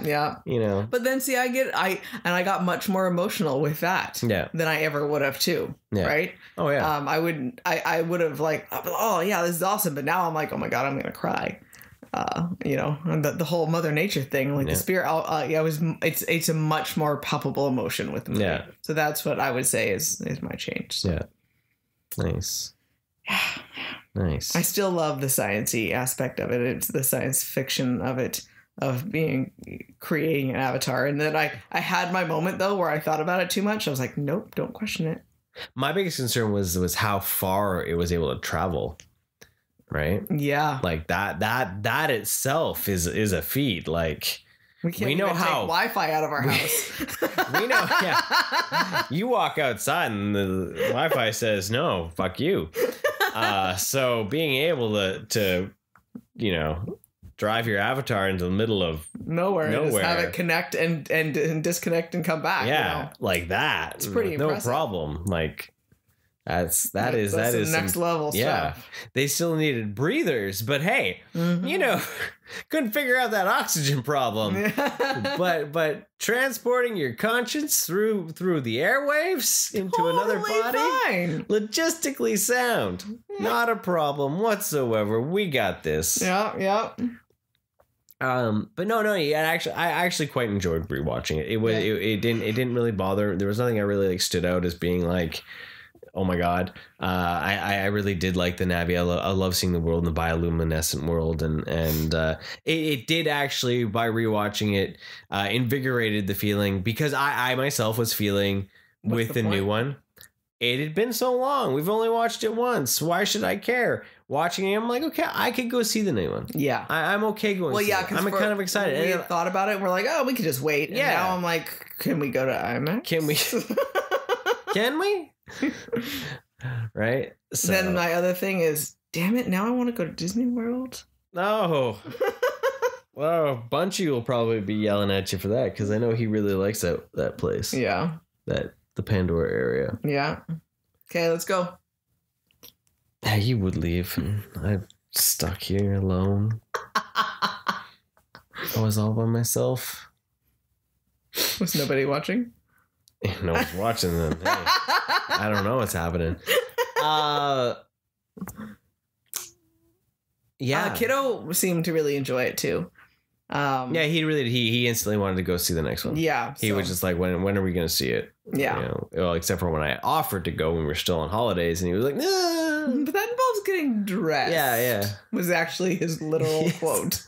But then see, I got much more emotional with that. Yeah. Than I ever would have too. Yeah. Right. Oh yeah. I would have like, oh yeah, this is awesome. But now I'm like, oh my God, I'm gonna cry. And the whole Mother Nature thing, like the spirit. It's a much more palpable emotion with me. Yeah. So that's what I would say is my change. So. Yeah. Nice. Nice. I still love the science-y aspect of it. It's the science fiction of it, of creating an avatar. And then I had my moment though where I thought about it too much. I was like, nope, don't question it. My biggest concern was how far it was able to travel. Right? Yeah. Like that itself is a feat. Like, we know how Wi-Fi out of our house. We know, yeah. You walk outside and the Wi-Fi says no, fuck you. So being able to drive your avatar into the middle of nowhere. Just have it connect and disconnect and come back. Yeah, like that. It's pretty impressive. No problem. Like that is next level stuff. Yeah, they still needed breathers, but hey, couldn't figure out that oxygen problem. But transporting your conscience through the airwaves into another body, fine. Logistically sound, not a problem whatsoever. We got this. Yeah. But no. Yeah, I actually quite enjoyed rewatching it. It didn't really bother. There was nothing I really stood out as being like, oh my God. I really did like the Navi. I love seeing the world in the bioluminescent world. And it did actually, by rewatching it, invigorated the feeling, because I myself was feeling with the new one. It had been so long. We've only watched it once. Why should I care? Watching it, I'm like, okay, I could go see the new one. Yeah. I'm okay going to see it. I'm kind of excited. We had thought about it, and we're like, oh, we could just wait. And now I'm like, can we go to IMAX? Can we? Can we? Right? So. Then my other thing is, damn it, now I want to go to Disney World. No. Well, Bunchy will probably be yelling at you for that, because I know he really likes that place. Yeah. The Pandora area. Yeah. Okay, let's go. Yeah, you would leave. I'm stuck here alone. I was all by myself. Was nobody watching? No one's watching them. Hey, I don't know what's happening. Yeah. Kiddo seemed to really enjoy it too. Yeah, he instantly wanted to go see the next one. Yeah. He was just like, when are we going to see it? Yeah. You know, well, except for when I offered to go when we were still on holidays, and he was like, nah. But that involves getting dressed. Yeah. Was actually his literal quote.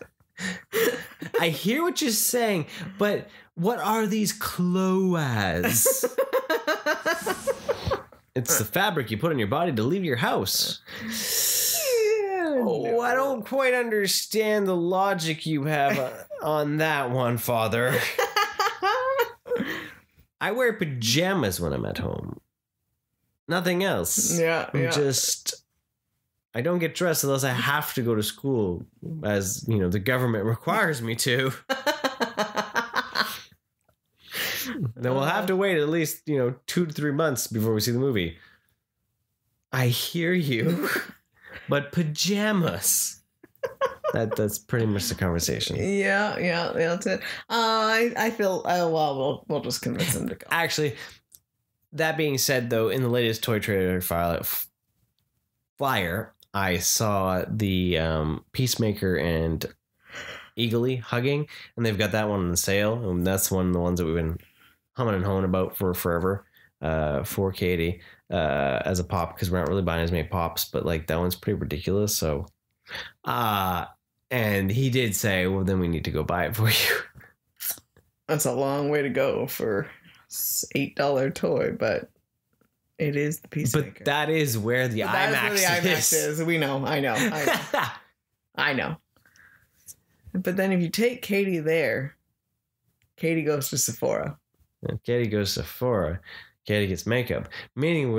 I hear what you're saying, but what are these clothes? It's the fabric you put on your body to leave your house. Oh, I don't quite understand the logic you have on that one, Father. I wear pajamas when I'm at home. Nothing else. Yeah. I don't get dressed unless I have to go to school, as, you know, the government requires me to. Then we'll have to wait at least, 2 to 3 months before we see the movie. I hear you. But pajamas. That's pretty much the conversation. Yeah, that's it. I feel, well, we'll just convince him to go. Actually, that being said, though, in the latest toy trailer flyer, I saw the Peacemaker and Eagly hugging, and they've got that one on sale, and that's one of the ones that we've been humming and hawing about for forever. For Katie as a pop, because we're not really buying as many pops, but like that one's pretty ridiculous. So and he did say, well, then we need to go buy it for you. That's a long way to go for $8 toy, but it is the Peacemaker. But that is where the IMAX is. We know. I know. I know. But then if you take Katie there, Katie goes to Sephora. Katie goes to Sephora. Katie gets makeup. Meaning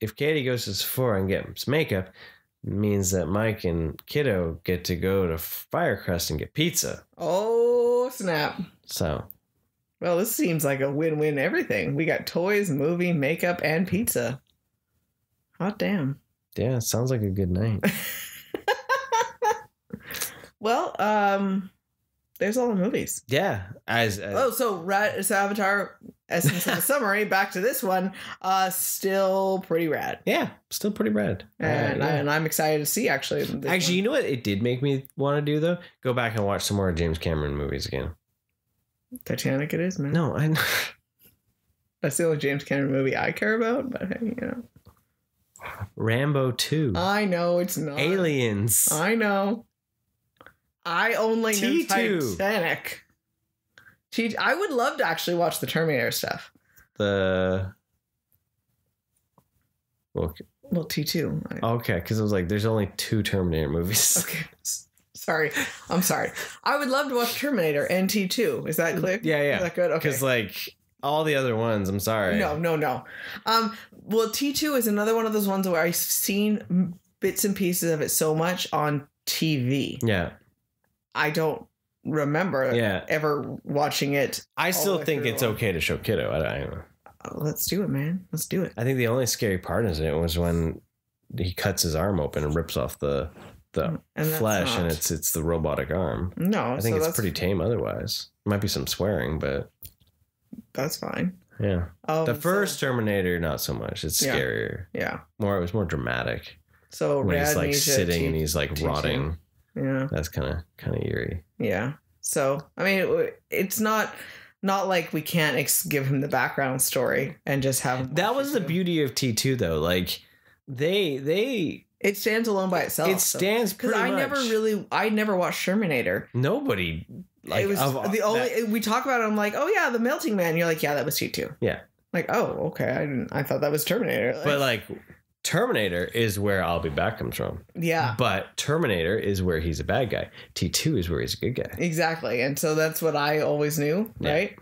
if Katie goes to Sephora and gets makeup, it means that Mike and Kiddo get to go to Firecrest and get pizza. Oh, snap. So. Well, this seems like a win-win everything. We got toys, movie, makeup, and pizza. Hot damn. Yeah, it sounds like a good night. Well, there's all the movies. Yeah. So Avatar, essence of the summary, back to this one, still pretty rad. Yeah, still pretty rad. And I'm excited to see, actually. Actually, you know what it did make me want to do, though? Go back and watch some more James Cameron movies again. Titanic it is, man. No, I know. That's the only James Cameron movie I care about, but hey, Rambo 2. I know it's not. Aliens. I know. I only know Titanic. I would love to actually watch the Terminator stuff. Well, T2. Okay, because it was like, there's only 2 Terminator movies. Okay. Sorry. I'm sorry. I would love to watch Terminator and T2. Is that clear? Yeah. Is that good? Okay. Because like all the other ones, I'm sorry. No. Well, T2 is another one of those ones where I've seen bits and pieces of it so much on TV. Yeah. I don't remember ever watching it. I still think it's okay to show Kiddo. I don't know. Let's do it, man. Let's do it. I think the only scary part in it was when he cuts his arm open and rips off the flesh, and it's the robotic arm. No, I think it's pretty tame otherwise. Might be some swearing, but that's fine. Yeah. The first Terminator, not so much. It's scarier. Yeah. It was more dramatic. So when he's like sitting and he's like rotting. Yeah. That's kind of eerie. Yeah. So, I mean, it's not like we can't give him the background story and just have him. That was the beauty of T2, though. Like, it stands alone by itself. It stands pretty much. I never watched Terminator. Nobody. Like, it was we talk about it. I'm like, oh yeah, the melting man. You're like, yeah, that was T2. Yeah. Like, oh, okay. I thought that was Terminator. But like Terminator is where I'll Be Back comes from. Yeah. But Terminator is where he's a bad guy. T2 is where he's a good guy. Exactly. And so that's what I always knew, right?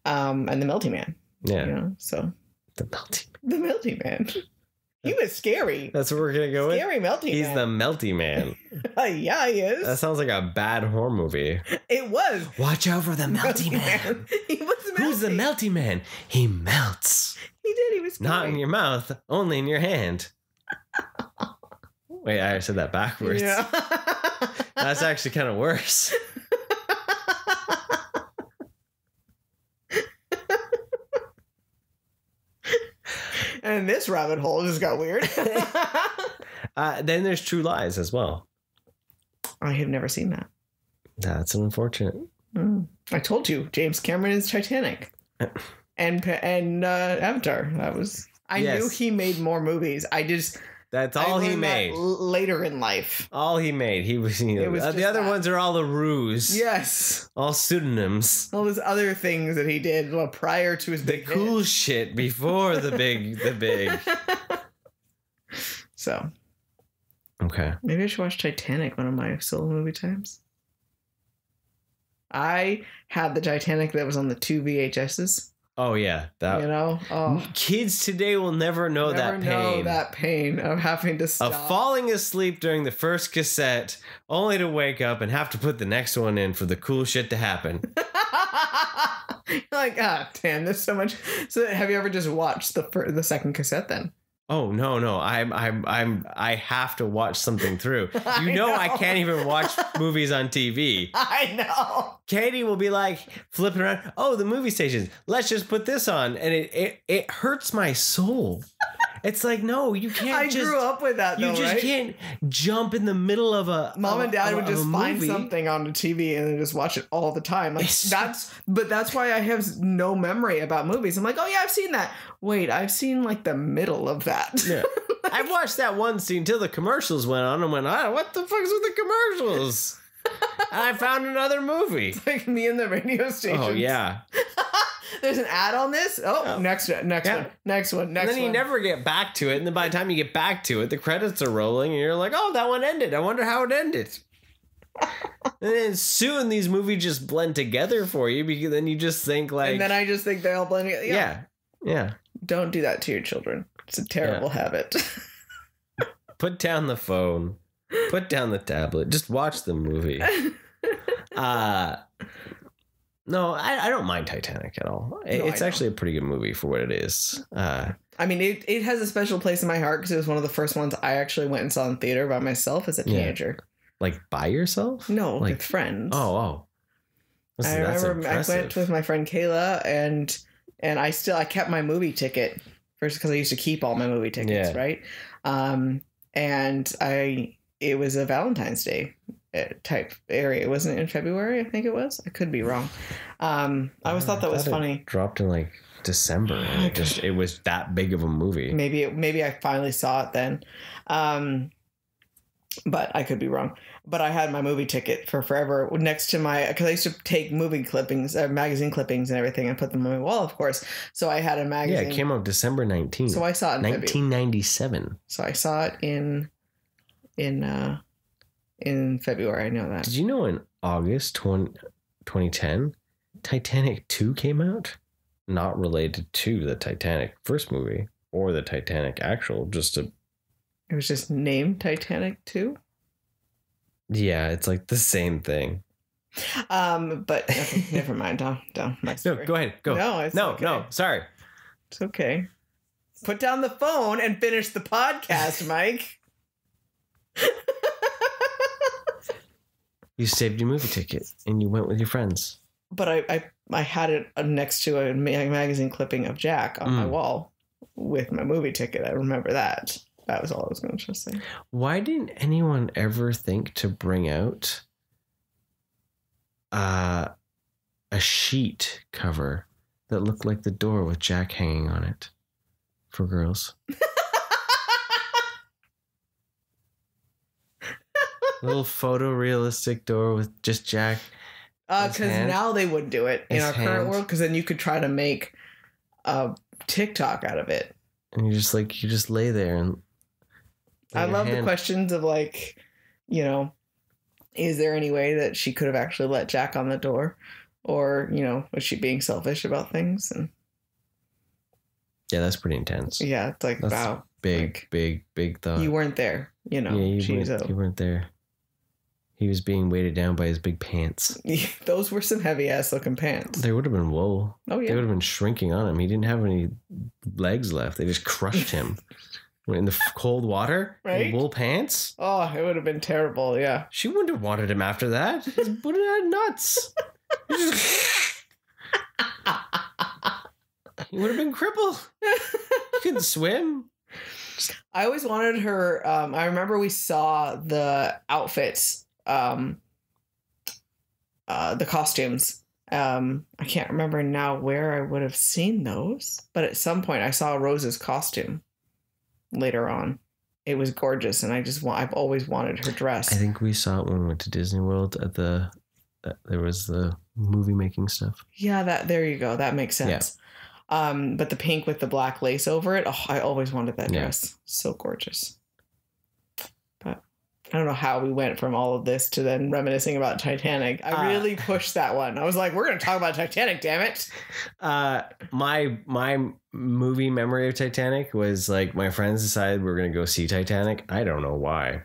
And the Melty Man. Yeah. You know, so The Melty the Melty Man. He was scary. That's what we're going to go with? Scary Melty He's Man. the Melty Man. Yeah, he is. That sounds like a bad horror movie. It was. Watch out for the Melty Man. He was melty. Who's the Melty Man? He melts. He did. He was scary. Not in your mouth, only in your hand. Wait, I said that backwards. Yeah. That's actually kind of worse. And this rabbit hole just got weird. Then there's True Lies as well. I have never seen that. That's unfortunate. I told you, James Cameron is Titanic, and Avatar. That was. I knew he made more movies. That's all he made. Later in life, all he made. He was. The other ones are all the ruse. Yes. All pseudonyms. All those other things that he did prior to his big cool hit. shit before the big. So. Okay. Maybe I should watch Titanic one of my solo movie times. I had the Titanic that was on the 2 VHSs. Oh yeah, kids today will never know that pain of having to stop. Of falling asleep during the first cassette, only to wake up and have to put the next one in for the cool shit to happen. You're like, damn, there's so much. So, have you ever just watched the second cassette then? Oh no! I have to watch something through. I can't even watch movies on TV. I know. Katie will be like flipping around. Oh, the movie stations. Let's just put this on, and it hurts my soul. It's like, no, you can't. I grew up with that. You just right? can't jump in the middle of a. Mom and Dad would just find something on the TV and then just watch it all the time. Like that's why I have no memory about movies. I'm like, oh yeah, I've seen that. Wait, I've seen like the middle of that. Yeah. I watched that one scene until the commercials went on and went, what the fuck's with the commercials? And I found another movie. It's like me and the radio station. Oh yeah. There's an ad on this. Oh, next one. And then you never get back to it, and then by the time you get back to it, the credits are rolling, and you're like, "Oh, that one ended. I wonder how it ended." And then soon these movies just blend together for you, because then you just think like. And then I just think they all blend together. Yeah. Don't do that to your children. It's a terrible habit. Put down the phone. Put down the tablet. Just watch the movie. No, I don't mind Titanic at all. It's actually a pretty good movie for what it is. I mean, it has a special place in my heart because it was one of the first ones I actually went and saw in theater by myself as a teenager. Like by yourself? No, with friends. Oh. I remember I went with my friend Kayla and I kept my movie ticket first because I used to keep all my movie tickets, right? And it was a Valentine's Day type area. It wasn't in February, I think it was. I could be wrong. I always thought that was funny. It dropped in like December. And it was that big of a movie. Maybe I finally saw it then. But I could be wrong. But I had my movie ticket for forever next to because I used to take movie clippings, magazine clippings and everything and put them on my wall, of course. So I had a magazine. Yeah, it came out December 19th. So I saw it in 1997. So I saw it in February. I know that. Did you know in August 2010, Titanic 2 came out? Not related to the Titanic first movie or the Titanic actual, It was just named Titanic 2? Yeah, it's like the same thing. But never mind. Don't. No, go ahead. Go. No, sorry. It's okay. Put down the phone and finish the podcast, Mike. You saved your movie ticket and you went with your friends. But I had it next to a magazine clipping of Jack on my wall with my movie ticket. I remember that. That was all I was going to say. Why didn't anyone ever think to bring out a sheet cover that looked like the door with Jack hanging on it for girls? Little photorealistic door with just Jack. Because now they would do it in our current world. Because then you could try to make a TikTok out of it. And you just lay there and I love the questions of like, you know, is there any way that she could have actually let Jack on the door? Or, you know, was she being selfish about things? And yeah, that's pretty intense. yeah, it's like, That's wow. Big thought. You weren't there, you know. Yeah, you weren't there. He was being weighted down by his big pants. Those were some heavy ass looking pants. They would have been wool. Oh, yeah. They would have been shrinking on him. He didn't have any legs left. They just crushed him. In the cold water? Right? In wool pants? Oh, it would have been terrible, yeah. She wouldn't have wanted him after that. He would have had nuts. He would have been crippled. He couldn't swim. I always wanted her. I remember we saw the outfits, the costumes. I can't remember now where I would have seen those, but at some point I saw Rose's costume later on. It was gorgeous, and I've always wanted her dress. I think we saw it when we went to Disney World at there was the movie making stuff. Yeah, there you go. That makes sense. But the pink with the black lace over it, I always wanted that dress. So gorgeous. But I don't know how we went from all of this to then reminiscing about Titanic. I really pushed that one. I was like, we're going to talk about Titanic, damn it. My movie memory of Titanic was like my friends decided we were going to go see Titanic. I don't know why,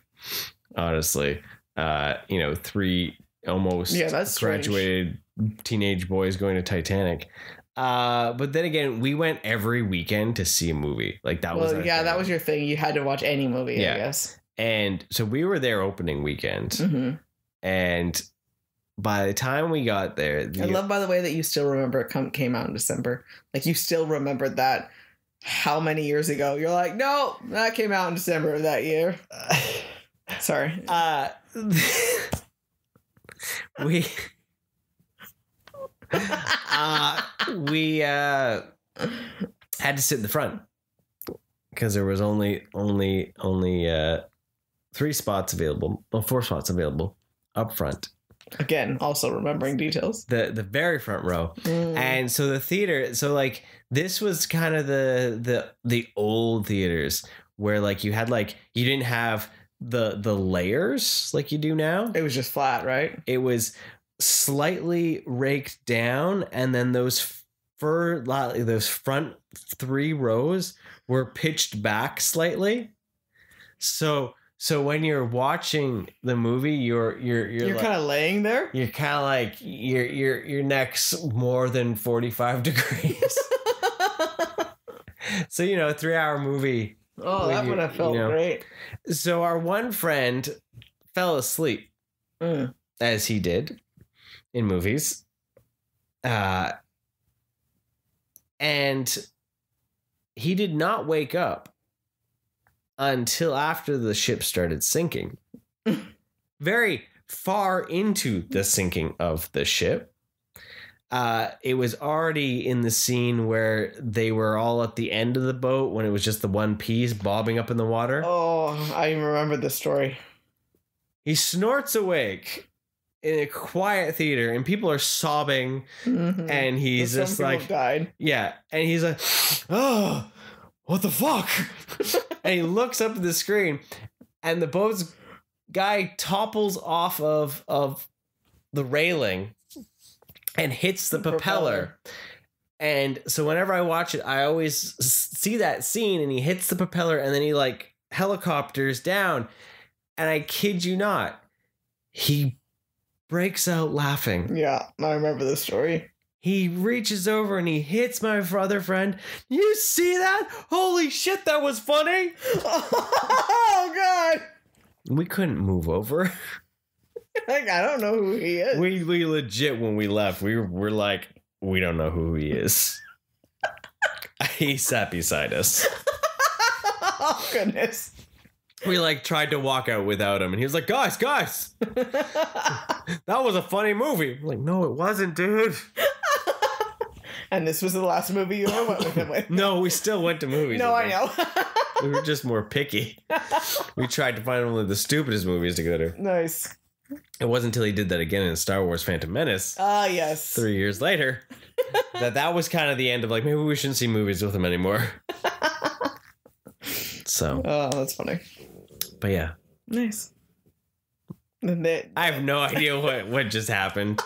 honestly. 3 almost that's graduated teenage boys going to Titanic. But then again, we went every weekend to see a movie. Like that was that was your thing. You had to watch any movie, I guess. And so we were there opening weekend. Mm-hmm. And by the time we got there, I love, by the way, that you still remember it came out in December. Like you still remembered that how many years ago? You're like, no, that came out in December of that year. Sorry. We had to sit in the front because there was only 3 spots available, 4 spots available up front. Again, also remembering details. The very front row. And so the theater, so like this was kind of the old theaters where like you had like you didn't have the layers like you do now. It was just flat, right? It was slightly raked down, and then those front 3 rows were pitched back slightly. So when you're watching the movie, you're like, kind of laying there. You're kind of like your neck's more than 45 degrees. So 3-hour movie. Oh, that would have felt great. So our one friend fell asleep, as he did in movies, and he did not wake up until after the ship started sinking. Very far into the sinking of the ship. It was already in the scene where they were all at the end of the boat when it was just the one piece bobbing up in the water. Oh, I remember this story. He snorts awake in a quiet theater and people are sobbing, and he's just like, died. Yeah. And he's like, oh, what the fuck? And he looks up at the screen and the boat's guy topples off of the railing and hits the propeller. And so whenever I watch it, I always see that scene and he hits the propeller and then he like helicopters down. And I kid you not, he breaks out laughing. Yeah, I remember this story. He reaches over and he hits my other friend. You see that? Holy shit, that was funny. Oh, God. We couldn't move over. Like, I don't know who he is. We legit, when we left, we're like, we don't know who he is. He sat beside us. Oh, goodness. We like tried to walk out without him and he was like, guys, that was a funny movie. I'm like, no, it wasn't, dude. And this was the last movie you ever went with him with? No, we still went to movies. No, I know. We were just more picky. We tried to find only the stupidest movies to go to. Nice. It wasn't until he did that again in Star Wars Phantom Menace Ah, yes. 3 years later that was kind of the end of like, maybe we shouldn't see movies with him anymore. So. Oh, that's funny. But yeah. Nice. I have no idea what just happened.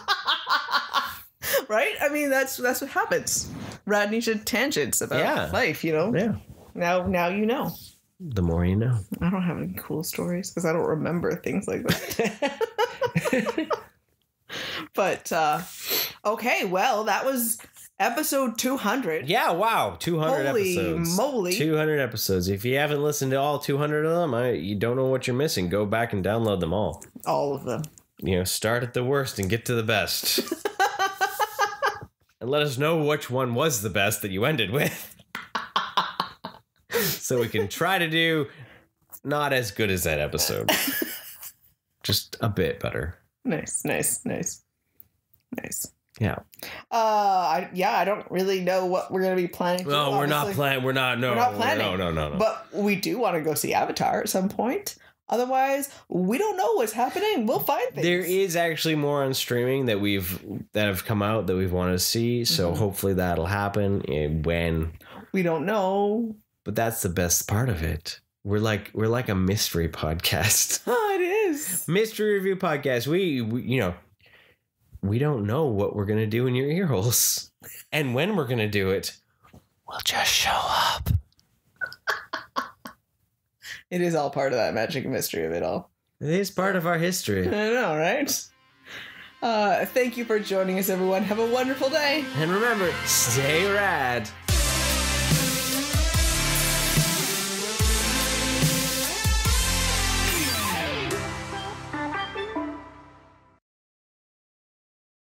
Right? I mean, that's what happens. RADnesia tangents about life, you know? Yeah. Now you know. The more you know. I don't have any cool stories because I don't remember things like that. But, okay, well, that was episode 200. Yeah, wow. 200 Holy episodes. Moly. 200 episodes. If you haven't listened to all 200 of them, you don't know what you're missing. Go back and download them all. All of them. You know, start at the worst and get to the best. And let us know which one was the best that you ended with. So we can try to do not as good as that episode. Just a bit better. Nice. Yeah. I don't really know what we're going to be planning. No, we're not planning. We're not planning. No. But we do want to go see Avatar at some point. Otherwise, we don't know what's happening. We'll find things. There is actually more on streaming that have come out that we've wanted to see. So hopefully that'll happen when we don't know. But that's the best part of it. We're like a mystery podcast. Oh, it is. Mystery review podcast. We don't know what we're gonna do in your ear holes, and when we're gonna do it. We'll just show up. It is all part of that magic and mystery of it all. It is part of our history. I know, right? Thank you for joining us, everyone. Have a wonderful day. And remember, stay rad.